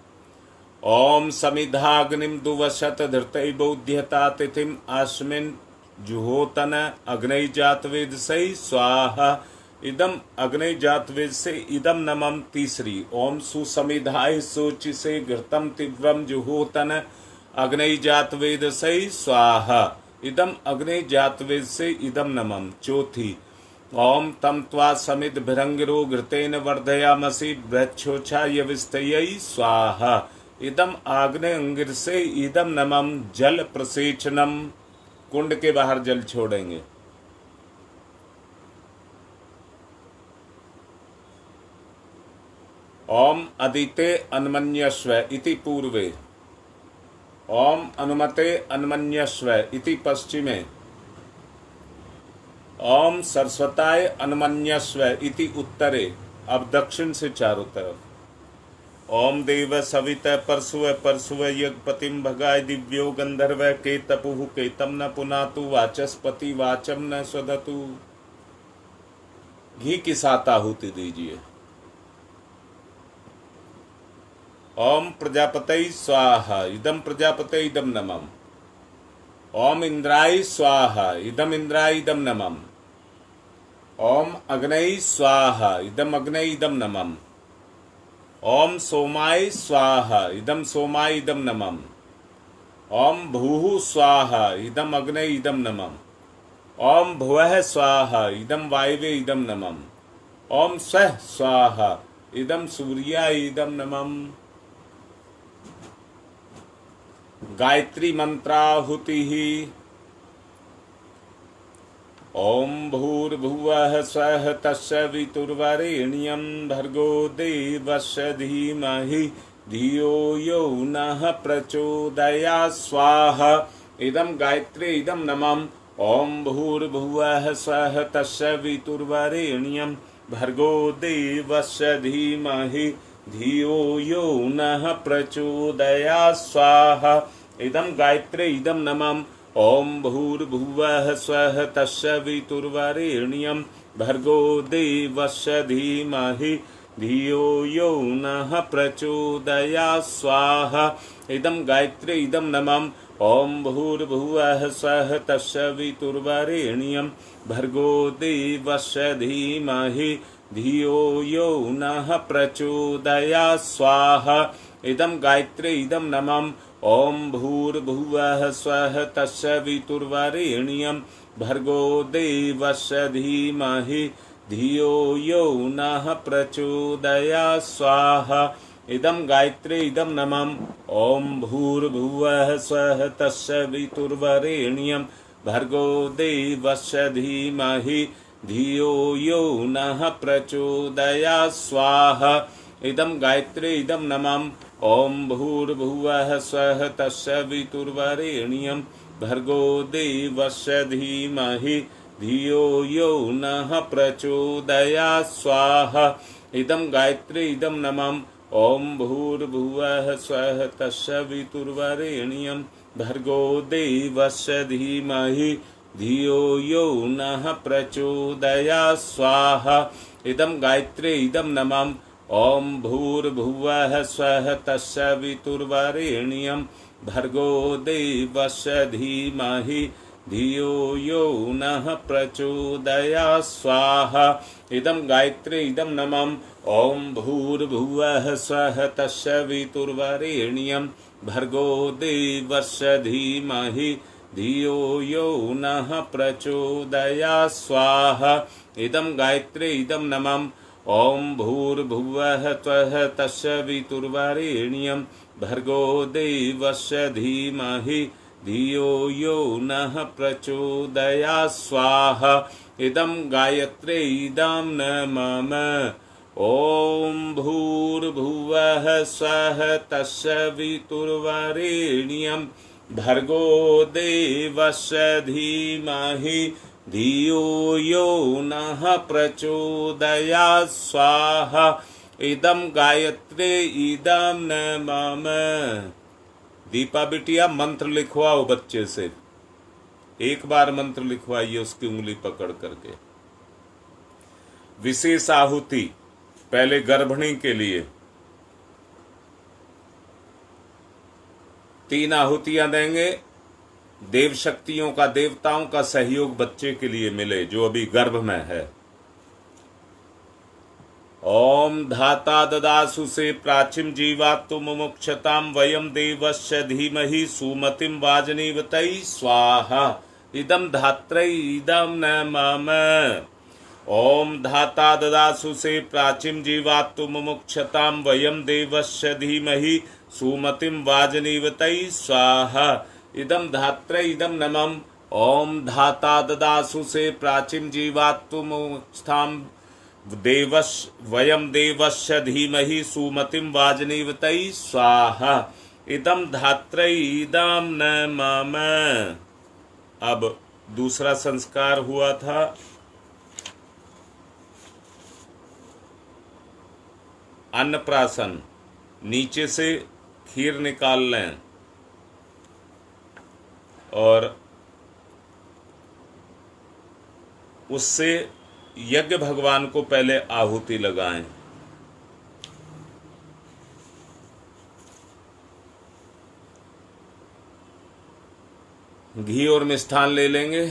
ओम समिधाग्निम दुवशत धृतै बौध्यता तिथिम आस्मिन जुहोतन अग्नि जात वेद से स्वाहा। इदम अग्नि जात वेद से इदम नमम तीसरी। ओम सुसमिधाय सोचि से घृतम तीव्रम जुहोतन अग्नि जात वेद से स्वाहा। इदम अग्नि जात वेद से इदम नमम चौथी। ओम तम त्वा समित भिरंगिरो घृतेन वर्धयामसि वृक्षोछा यविस्तयै स्वाहा। इदम आग्नेय अंगिर से इदम नमम जल प्रसेचनम। कुंड के बाहर जल छोड़ेंगे। ओम अदिते अन्मन्यस्व इति पूर्वे। ओम अनुमते अन्मन्यस्व इति पश्चिमे। ओम सरस्वताय अन्मन्यस्व इति उत्तरे। अब दक्षिण से चारों तरफ। ओम देव सवित परसुव परसुव यज्ञपतिम भगाय दिव्यो गंधर्व के तपुः केतम न पुनातु वाचस्पति वाचम न स्वदतु। घी की सात आहुति दीजिए। ओम प्रजापतये स्वाहा। इदम प्रजापते इदम नमम। ओम इंद्राय स्वाहा। इदम इंद्राय इदम नमम। ओम अग्नये स्वाहा। इदम अग्नये इदम नमम। ओम सोमाय स्वाहा। इदम सोमाय इदम नमम। ओम भूः स्वाहा। इदम अग्नये इदम नमम। ओम भुवः स्वाहा। इदम वायवे इदम नमम। ओम स्वः स्वाहा। इदम सूर्याय इदम नमम। गायत्री मंत्राहुति। ओम भूर्भुवः स्वः तस्य वितुर्वरेण्यं भर्गो देवस्य धीमहि धियो यो नः प्रचोदयात् स्वाहा। इदम गायत्री इदम नमः। ओम भूर्भुवः स्वः तस्य वितुर्वरेण्यं भर्गो देवस्य धीमहि धियो यो नः प्रचोदयात् स्वाहा। इदम गायत्री इदम नमः। ओम भूर्भुवः स्वः तस्य वितुर्वरेण्यं भर्गो देवस्य धीमहि धियो यो नः प्रचोदयात् स्वाहा। इदम गायत्री इदम नमः। ओम भूर्भुवः स्वः तस्य वितुर्वरेण्यं भर्गो देवस्य धीमहि धियो यो नः प्रचोदयात् स्वाहा। इदम गायत्री इदम नमः। ओम भूर्भुवः स्वः तस्य वितुर्वरेण्यं भर्गो देवस्य धीमहि धियो यो नः प्रचोदयात् स्वाहा। इदम गायत्री इदम नमः। ओम भूर्भुवः स्वः तस्य वितुर्वरेण्यं भर्गो देवस्य धीमहि धियो यो नः प्रचोदयात् स्वाहा। इदम गायत्री इदम नमः। ओम भूर्भुवः स्वः तस्य वितुर्वरेण्यं भर्गो देवस्य धीमहि धियो यो नः प्रचोदयात् स्वाहा। इदम गायत्री इदम नमः। ओम भूर्भुवः स्वः तस्य वितुर्वरेण्यं भर्गो देवस्य धीमहि धियो यो नः प्रचोदयात् स्वाहा। इदम गायत्री इदम नमः। ओम भूर्भुवः स्वः तस्य वितुर्वरेण्यं भर्गो देवस्य धीमहि धियो यो नः प्रचोदयात् स्वाहा। इदम गायत्री इदम नमः। ओम भूर्भुवः स्वः तस्य वितुर्वरेण्यं भर्गो देवस्य धीमहि धियो यो नः प्रचोदयात् स्वाहा। इदम गायत्री इदम नमः। ओम भूर्भुवः स्वः तस्य वितुर्वरेण्यं भर्गो देवस्य धीमहि धियो यो नः प्रचोदयात् स्वाहा। इदम गायत्री इदम नमः। ओम भूर्भुवः स्वः तस्य वितुर्वरेण्यं भर्गो देवस्य धीमहि धियो यो नः प्रचोदयात् स्वाहा इदम गायत्रे इदम न मम। दीपा बिटिया मंत्र लिखवाओ बच्चे से, एक बार मंत्र लिखवाइए उसकी उंगली पकड़ करके। विशेष आहुति पहले गर्भिणी के लिए 3 आहुतियां देंगे। देव शक्तियों का, देवताओं का सहयोग बच्चे के लिए मिले जो अभी गर्भ में है। ओम धाता ददासु से प्राचीन जीवात्म मुमुक्षताम वयम देवस्य धीमहि सुमतिम वाजनीवतई स्वाहा इदम धात्रै इदम न मम। ओम धाता ददासु से प्राचीन जीवात्म मुमुक्षताम वयम देवस्य धीमहि सुमतिम वाजनीवतई स्वाहा इदम धात्रै इदम न मम। ओम धाता ददासु से प्राचीन जीवात्म मुमुक्षताम वयम देवस्य धीमहि सुमतिम वाजनीवतई स्वाहा इदम धात्रै इदम न मम। अब दूसरा संस्कार हुआ था अन्नप्राशन। नीचे से खीर निकाल लें और उससे यज्ञ भगवान को पहले आहुति लगाएं। घी और मिष्ठान ले लेंगे।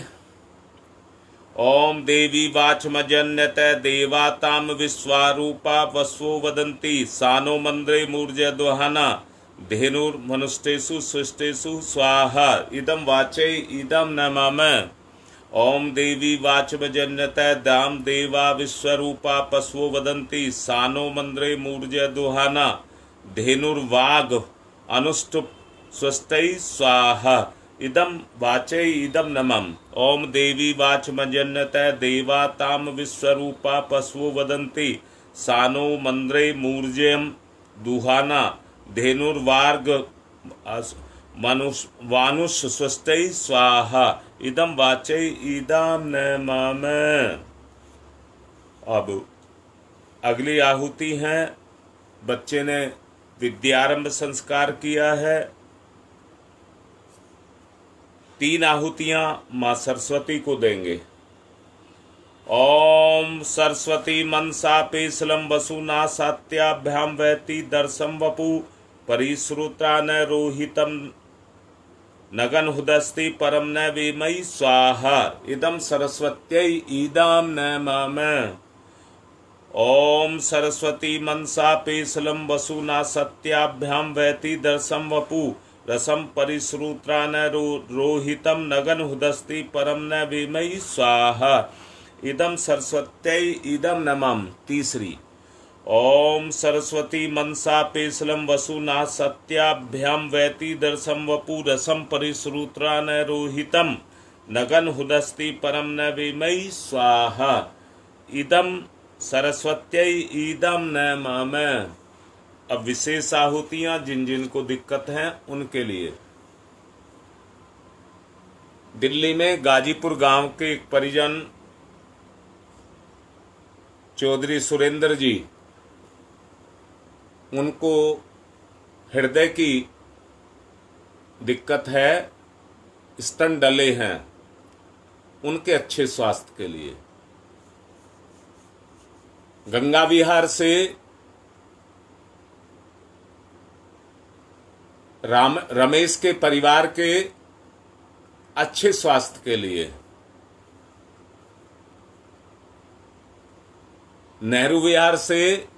ओम देवी वाचमजन्यत देवाताम विश्वारूपा वस्वो वदन्ति सानो मंद्रे मूर्ज दुहाना धेनुर्मनुष्टेषु सृष्टेषु स्वाहा इदम वाचै इदम न मम। ओम देवी वाचमजन्यत दाम देवा विश्वरूपा पशवो वदन्ति सानो मंद्रे मूर्ज दुहाना धेनुर्वाग अनुष्टुप स्वस्तै स्वाहा इदम वाचै इदम नमम। ओम देवी वाचमजन्यत देवा ताम विश्वरूपा पशवो वदन्ति सानो मंद्रे मूर्जयम दुहाना धेनुर्वार्ग वानुष स्वस्तै स्वाहा इदम वाचै इदम न मम। अब अगली आहुति है, बच्चे ने विद्यारंभ संस्कार किया है। 3 आहुतियां मां सरस्वती को देंगे। ओम सरस्वती मनसा पेशलम वसुना सात्याभ्याम वैति दर्शम वपु परिश्रुता न रोहितम नगन हुदस्ति परम न वेमयी स्वाहा इदम सरस्वत्यै इदम न मम। ओम सरस्वती मनसा पेशलम वसुना सत्याभ्याम वैति दर्शम वपु रसम परिश्रुता न रोहितम नगन हुदस्ति परम न वेमयी स्वाहा इदम सरस्वत्यै इदम नमम। तीसरी ओम सरस्वती मनसा पेशलम वसुना सत्याभ्याम वैति दर्शम वपु रसम परिश्रुता न रोहितम नगन हुदस्ति परम न वेमयी स्वाहा इदम सरस्वत्यै इदम न मम। अब विशेष आहुतियां जिन जिन को दिक्कत है उनके लिए। दिल्ली में गाजीपुर गांव के एक परिजन चौधरी सुरेंद्र जी, उनको हृदय की दिक्कत है, स्तन डले हैं, उनके अच्छे स्वास्थ्य के लिए गंगा विहार से रमेश के परिवार के अच्छे स्वास्थ्य के लिए नेहरू विहार से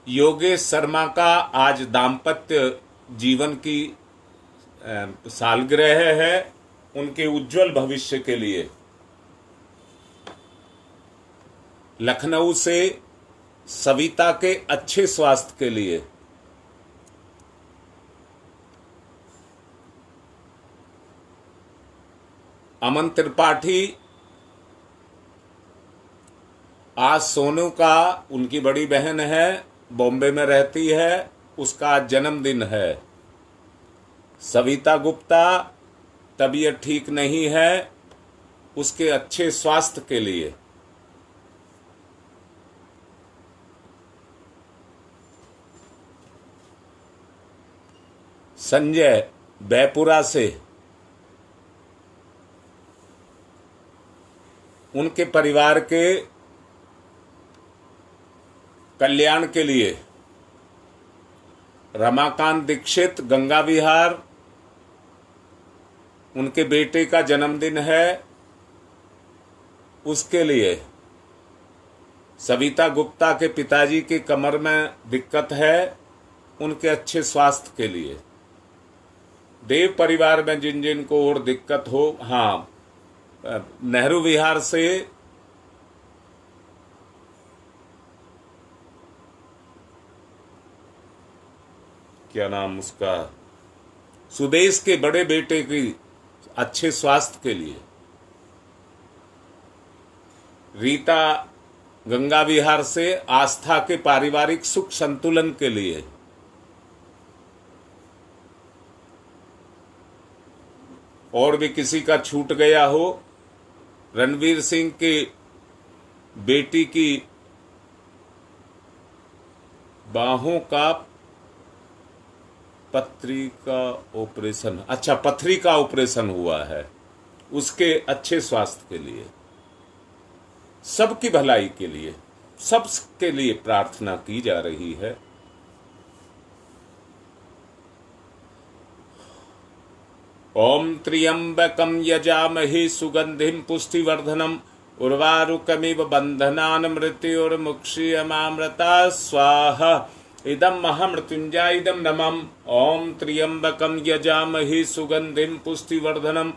योगेश शर्मा का आज दाम्पत्य जीवन की सालगिरह है, उनके उज्जवल भविष्य के लिए लखनऊ से सविता के अच्छे स्वास्थ्य के लिए अमन त्रिपाठी, आज सोनू का, उनकी बड़ी बहन है, बॉम्बे में रहती है, उसका आज जन्मदिन है। सविता गुप्ता तबीयत ठीक नहीं है, उसके अच्छे स्वास्थ्य के लिए। संजय बैपुरा से उनके परिवार के कल्याण के लिए। रमाकांत दीक्षित गंगा विहार, उनके बेटे का जन्मदिन है, उसके लिए। सविता गुप्ता के पिताजी की कमर में दिक्कत है, उनके अच्छे स्वास्थ्य के लिए। देव परिवार में जिन जिन को और दिक्कत हो, हाँ, नेहरू विहार से क्या नाम उसका, सुदेश के बड़े बेटे की अच्छे स्वास्थ्य के लिए। रीता गंगा विहार से आस्था के पारिवारिक सुख संतुलन के लिए। और भी किसी का छूट गया हो, रणवीर सिंह की बेटी की बाहों का पथरी का ऑपरेशन, अच्छा पथरी का ऑपरेशन हुआ है, उसके अच्छे स्वास्थ्य के लिए, सबकी भलाई के लिए, सबके लिए प्रार्थना की जा रही है। ओम त्र्यंबकं यजामहे सुगंधिं पुष्टिवर्धनम् उर्वारुकमिव बन्धनान् मृत्योर्मुक्षीयमामृता स्वाहा। इदं महामृत्युंजय इदं नमः। ओम त्र्यंबकं यजामहे सुगंधिं पुष्टिवर्धनम्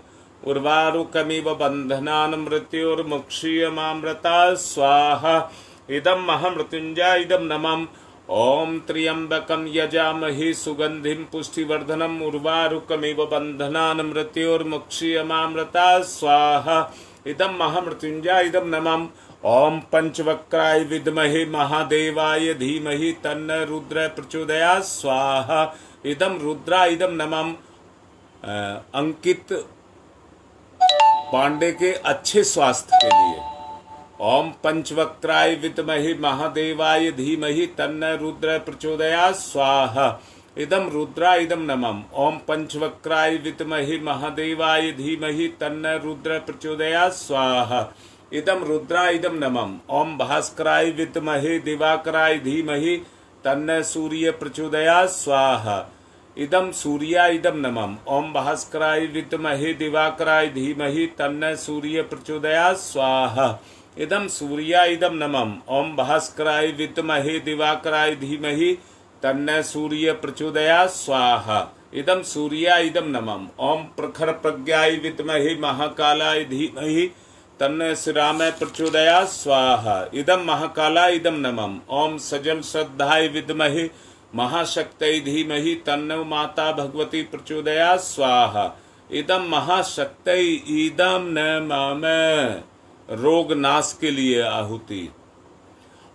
उर्वारुकमिव बन्धनान् मृत्योर्मुक्षीयमामृता स्वाहा। इदं महामृत्युंजय इदं नमः। ओम त्र्यंबकं यजामहे सुगंधिं पुष्टिवर्धनम् उर्वारुकमिव बन्धनान् मृत्योर्मुक्षीयमामृता स्वाहा। इदं महामृत्युंजय इदं नमः। ओम पंचवक्राय विद्महे महादेवाय धीमहि तन्न रुद्र प्रचोदयात् स्वाहा। इदं रुद्राय इदं नमः। अंकित पांडे के अच्छे स्वास्थ्य के लिए। ओम पंचवक्त्राय विद्महे महादेवाय धीमहि तन्न रुद्र प्रचोदयात् स्वाहा। इदं रुद्राय इदं नमः। ओम पंचवक्त्राय विद्महे महादेवाय धीमहि तन्न रुद्र प्रचोदयात् स्वाहा। इदं रुद्राय इदं नमः। ओम भास्कराय विद्महे दिवाकराय धीमहि तन्न सूर्य प्रचोदयात् स्वाहा। इदं सूर्याय इदं नमः। ओम भास्कराय विद्महे दिवाकराय धीमहि तन्न सूर्य प्रचोदयात् स्वाहा। इदं सूर्याय इदं नमः। ओम भास्कराय विद्महे दिवाकराय धीमहि तन्न सूर्य प्रचोदयात् स्वाहा। इदं सूर्याय इदं नमः। ओम प्रखर प्रज्ञाय विद्महे महाकालाय धीमहि तन्न श्रीरामाय प्रचोदयात् स्वाहा। इदं महाकालाय इदं नमः। ओम सजल श्रद्धाय विद्महे महाशक्तये धीमहि तन्नो माता भगवती प्रचोदयात् स्वाहा। इदं महाशक्तये इदं नमः। रोग नाश के लिए आहुति।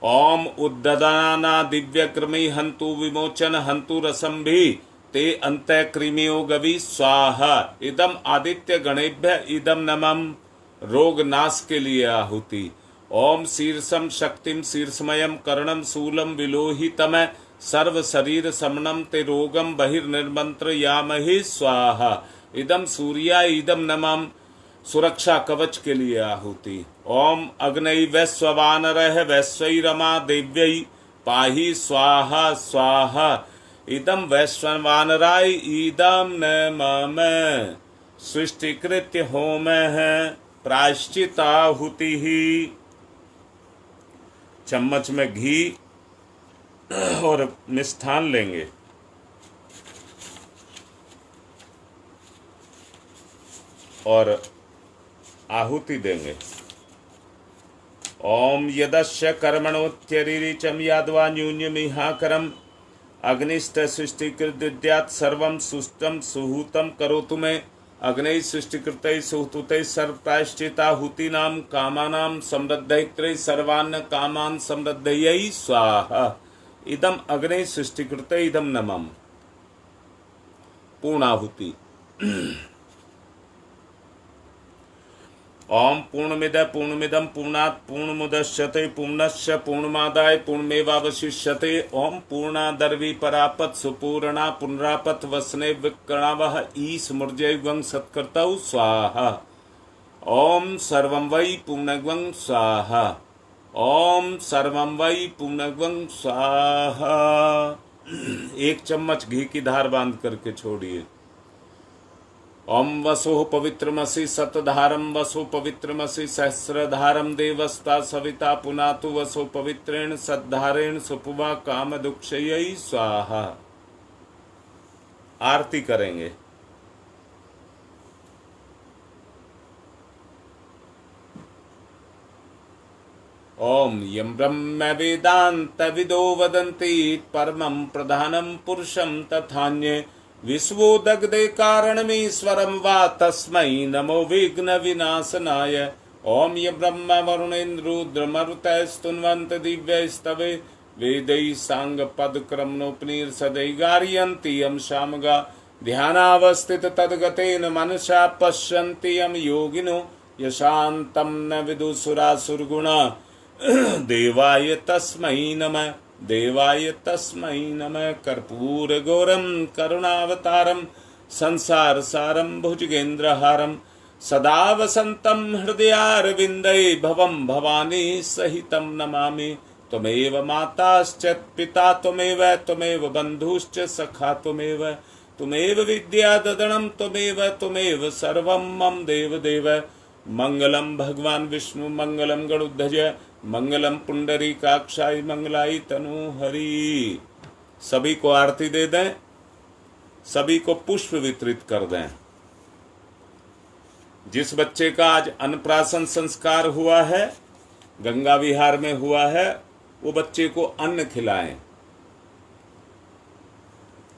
ओम उद्ददाना दिव्य कृमि हंतु विमोचन हंतु रसंभि ते अंत कृमियो गवि स्वाहा। इदम आदित्य गणेभ्य इदम नमः। रोग नाश के लिए आहुति। ओम शीर्षम शक्तिम शीर्षमयम कर्णम शूलम विलोहितम सर्व शरीर समनम ते रोगम बहिर्निर्मंत्र यामहि स्वाहा। इदम सूर्याय इदम नमः। सुरक्षा कवच के लिए आहुति। ओम अग्नई वैश्वानरः वैश्वैरमा देव्यै पाहि स्वाहा स्वाहा। इदं वैश्वानराय इदं नमः। सृष्टिकृत्य होमः प्रायश्चिताहुतिः। चम्मच में घी और मिष्ठान लेंगे और आहुति देंगे। ओम यदस्य कर्मणोत्यरिचम यादवा न्यून्यमिहाकरम अग्निष्ट सृष्टिकृद्यात् सर्वं सुष्टम सुहूतम करोतु मे। अग्नि सृष्टिकृतै सुहूतै सर्व प्रायश्चिताहुतीनां कामानां समृद्धैत्रै सर्वान् कामान् समृद्धयै स्वाहा। इदम अग्नि सृष्टिकृतै इदम नमः। पूर्णाहुति। ओम पूर्णमिद पूर्णमिदं पूर्णात् पूर्णमुदच्यते पूर्णस्य पूर्णमादाय पूर्णमेवावशिष्यते। ओम पूर्णादर्वी परापत सुपूर्णा पुनरापत वसने विक्रणवः ईश्मृजैवं सत्कर्तौ स्वाहा। ओम सर्वं वै पूर्णग्वं स्वाहा। ओम सर्वं वै पूर्णग्वं स्वाहा। 1 चम्मच घी की धार बांध करके छोड़िए। ओम वसुः पवित्रमसि सतधारम वसु पवित्रमसि सहस्रधारम देवस्ता सविता पुनातु वसु पवित्रेण सद्धारेण सुपुवा काम दुक्षयै स्वाहा। आरती करेंगे। ओम यं ब्रह्म वेदांत विदो वदन्ति परमं प्रधानं पुरुषं तथान्ये विश्वोदग्धे कारणमीश्वरं वा तस्मै नमो विघ्न विनाशनाय। ओम य ब्रह्म वरुणेन्द्रुद्रमरुतस्तुन्वन्त दिव्यैस्तवे वेदैः साङ्गपदक्रमणोपनिषदै गारयन्ति यं सामगा ध्यानावस्थित तद्गतेन मनसा पश्यन्ति यं योगिनो यशान्तं न विदुसुरासुरगुणा। देवाय तस्मै नमः देवाय तस्मै नमः। कर्पूर गौरम करुणावतारम संसार सारम भुजगेन्द्रहारम सदा वसंतम हृदयारविंदे भवम भवानी सहितं नमामि। त्वमेव माताश्च पिता त्वमेव बन्धुश्च सखा त्वमेव विद्या ददनं त्वमेव सर्वं मम देवदेव। मंगलम भगवान विष्णु मंगलम गरुड़ध्वज मंगलम पुंडरीकाक्षाय मंगलाई तनु हरि। सभी को आरती दे दें, सभी को पुष्प वितरित कर दें। जिस बच्चे का आज अन्नप्राशन संस्कार हुआ है, गंगा विहार में हुआ है, वो बच्चे को अन्न खिलाएं।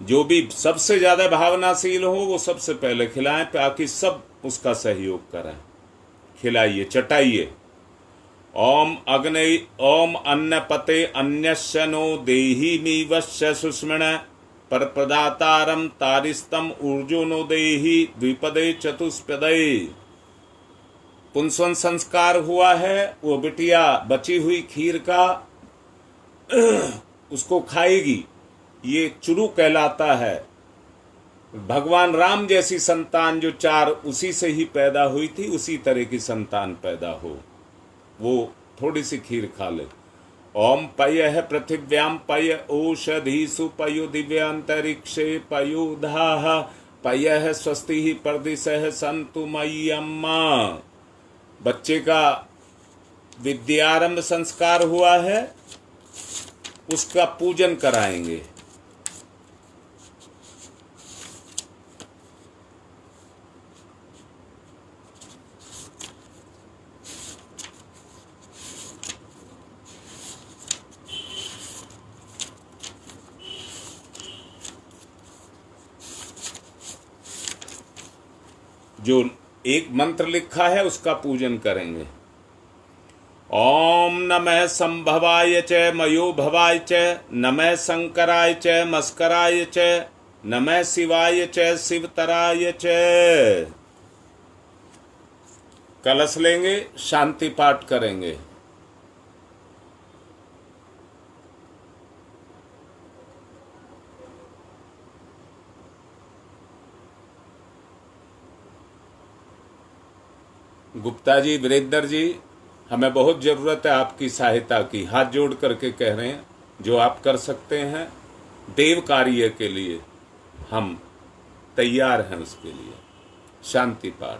जो भी सबसे ज्यादा भावनाशील हो वो सबसे पहले खिलाएं, ताकि सब उसका सहयोग करें। खिलाइए, चटाइए। ओम अग्नि ओम अन्नपते अन्यस्य नो देहि मीवस्य सुष्मण पर प्रदातारम तारिस्तम ऊर्जो नो देहि द्विपदे चतुष्पदे। पुंसवन संस्कार हुआ है, वो बिटिया बची हुई खीर का उसको खाएगी, ये चुरू कहलाता है। भगवान राम जैसी संतान जो 4 उसी से ही पैदा हुई थी, उसी तरह की संतान पैदा हो, वो थोड़ी सी खीर खा ले। ओम पयः पृथिव्याम पय ओषधीषु पयो दिव्यांतरिक्षे पयोधाः पयः स्वस्ति परदिशः सन्तु मय्यम्मा। बच्चे का विद्यारंभ संस्कार हुआ है, उसका पूजन कराएंगे। जो एक मंत्र लिखा है उसका पूजन करेंगे। ओम नमः संभवाय च मयो भवाय च नमः शंकराय च मस्कराय च नमः शिवाय च शिवतराय च। कलश लेंगे, शांति पाठ करेंगे। गुप्ता जी, वीरेंद्र जी, हमें बहुत जरूरत है आपकी सहायता की। हाथ जोड़ करके कह रहे हैं, जो आप कर सकते हैं देव कार्य के लिए हम तैयार हैं उसके लिए। शांति पाठ।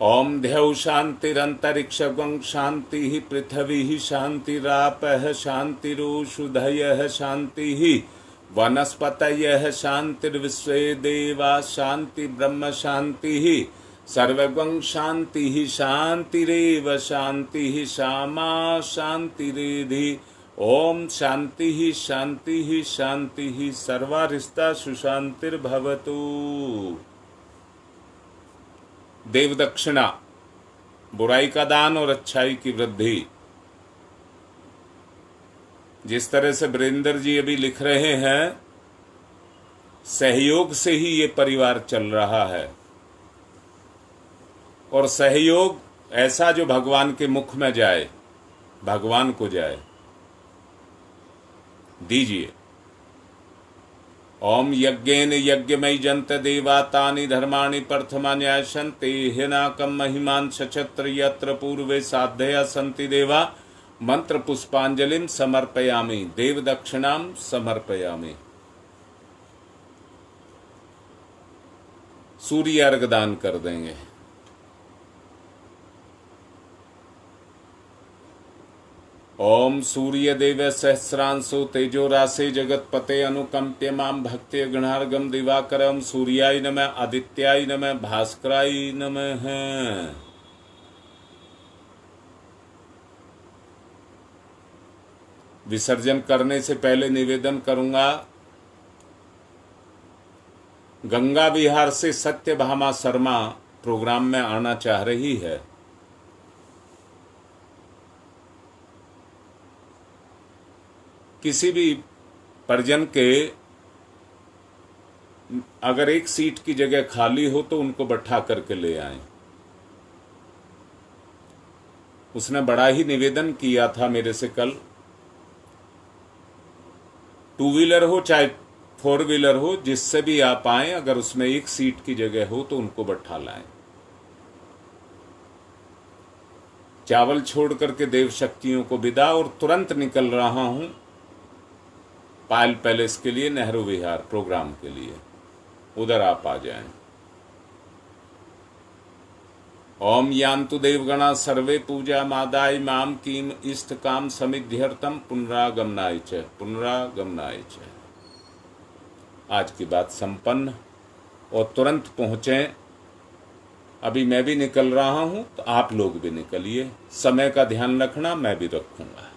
ओम ध्यौ शांतिरंतरिक्षं शांति पृथ्वी शांतिरापः शांतिरोषधयः शांति वनस्पतयः शांतिर्विश्वे देवा शांति ब्रह्म शांति सर्वगं शांति शांतिरेव शांति सामा शांतिरेधि। ओम शांति शांति शांति सर्वारिष्टा सुशांतिर्भवतु। देव दक्षिणा, बुराई का दान और अच्छाई की वृद्धि। जिस तरह से वीरेंद्र जी अभी लिख रहे हैं, सहयोग से ही ये परिवार चल रहा है। और सहयोग ऐसा जो भगवान के मुख में जाए, भगवान को जाए, दीजिए। ओम यज्ञेन यज्ञमयी जंत देवा तानि धर्माणि प्रथमान्यासन्ते हिनाकम महिमान सचत्र यत्र पूर्वे साधया सन्ति देवा मंत्र पुष्पांजलिम समर्पयामि देव दक्षिणाम समर्पयामि। सूर्य अर्घ दान कर देंगे। ओम सूर्य देव सहस्रांशो तेजो राशे जगतपते अनुकंप्य माम भक्त्य गणार्गम दिवाकरम सूर्याय नमः आदित्याय नमः भास्कराय नमः। विसर्जन करने से पहले निवेदन करूंगा, गंगा विहार से सत्यभामा शर्मा प्रोग्राम में आना चाह रही है। किसी भी परिजन के अगर एक सीट की जगह खाली हो तो उनको बैठा करके ले आएं। उसने बड़ा ही निवेदन किया था मेरे से कल। 2 व्हीलर हो चाहे 4 व्हीलर हो, जिससे भी आप आए, अगर उसमें एक सीट की जगह हो तो उनको बैठा लाएं। चावल छोड़ करके देव शक्तियों को विदा, और तुरंत निकल रहा हूं पायल पैलेस के लिए, नेहरू विहार प्रोग्राम के लिए। उधर आप आ जाएं। ओम यान्तु देवगणा सर्वे पूजा मादाय माम कीम इष्ट काम समिध्यर्थम पुनरागमनाय च। आज की बात संपन्न, और तुरंत पहुंचे। अभी मैं भी निकल रहा हूं तो आप लोग भी निकलिए। समय का ध्यान रखना, मैं भी रखूंगा।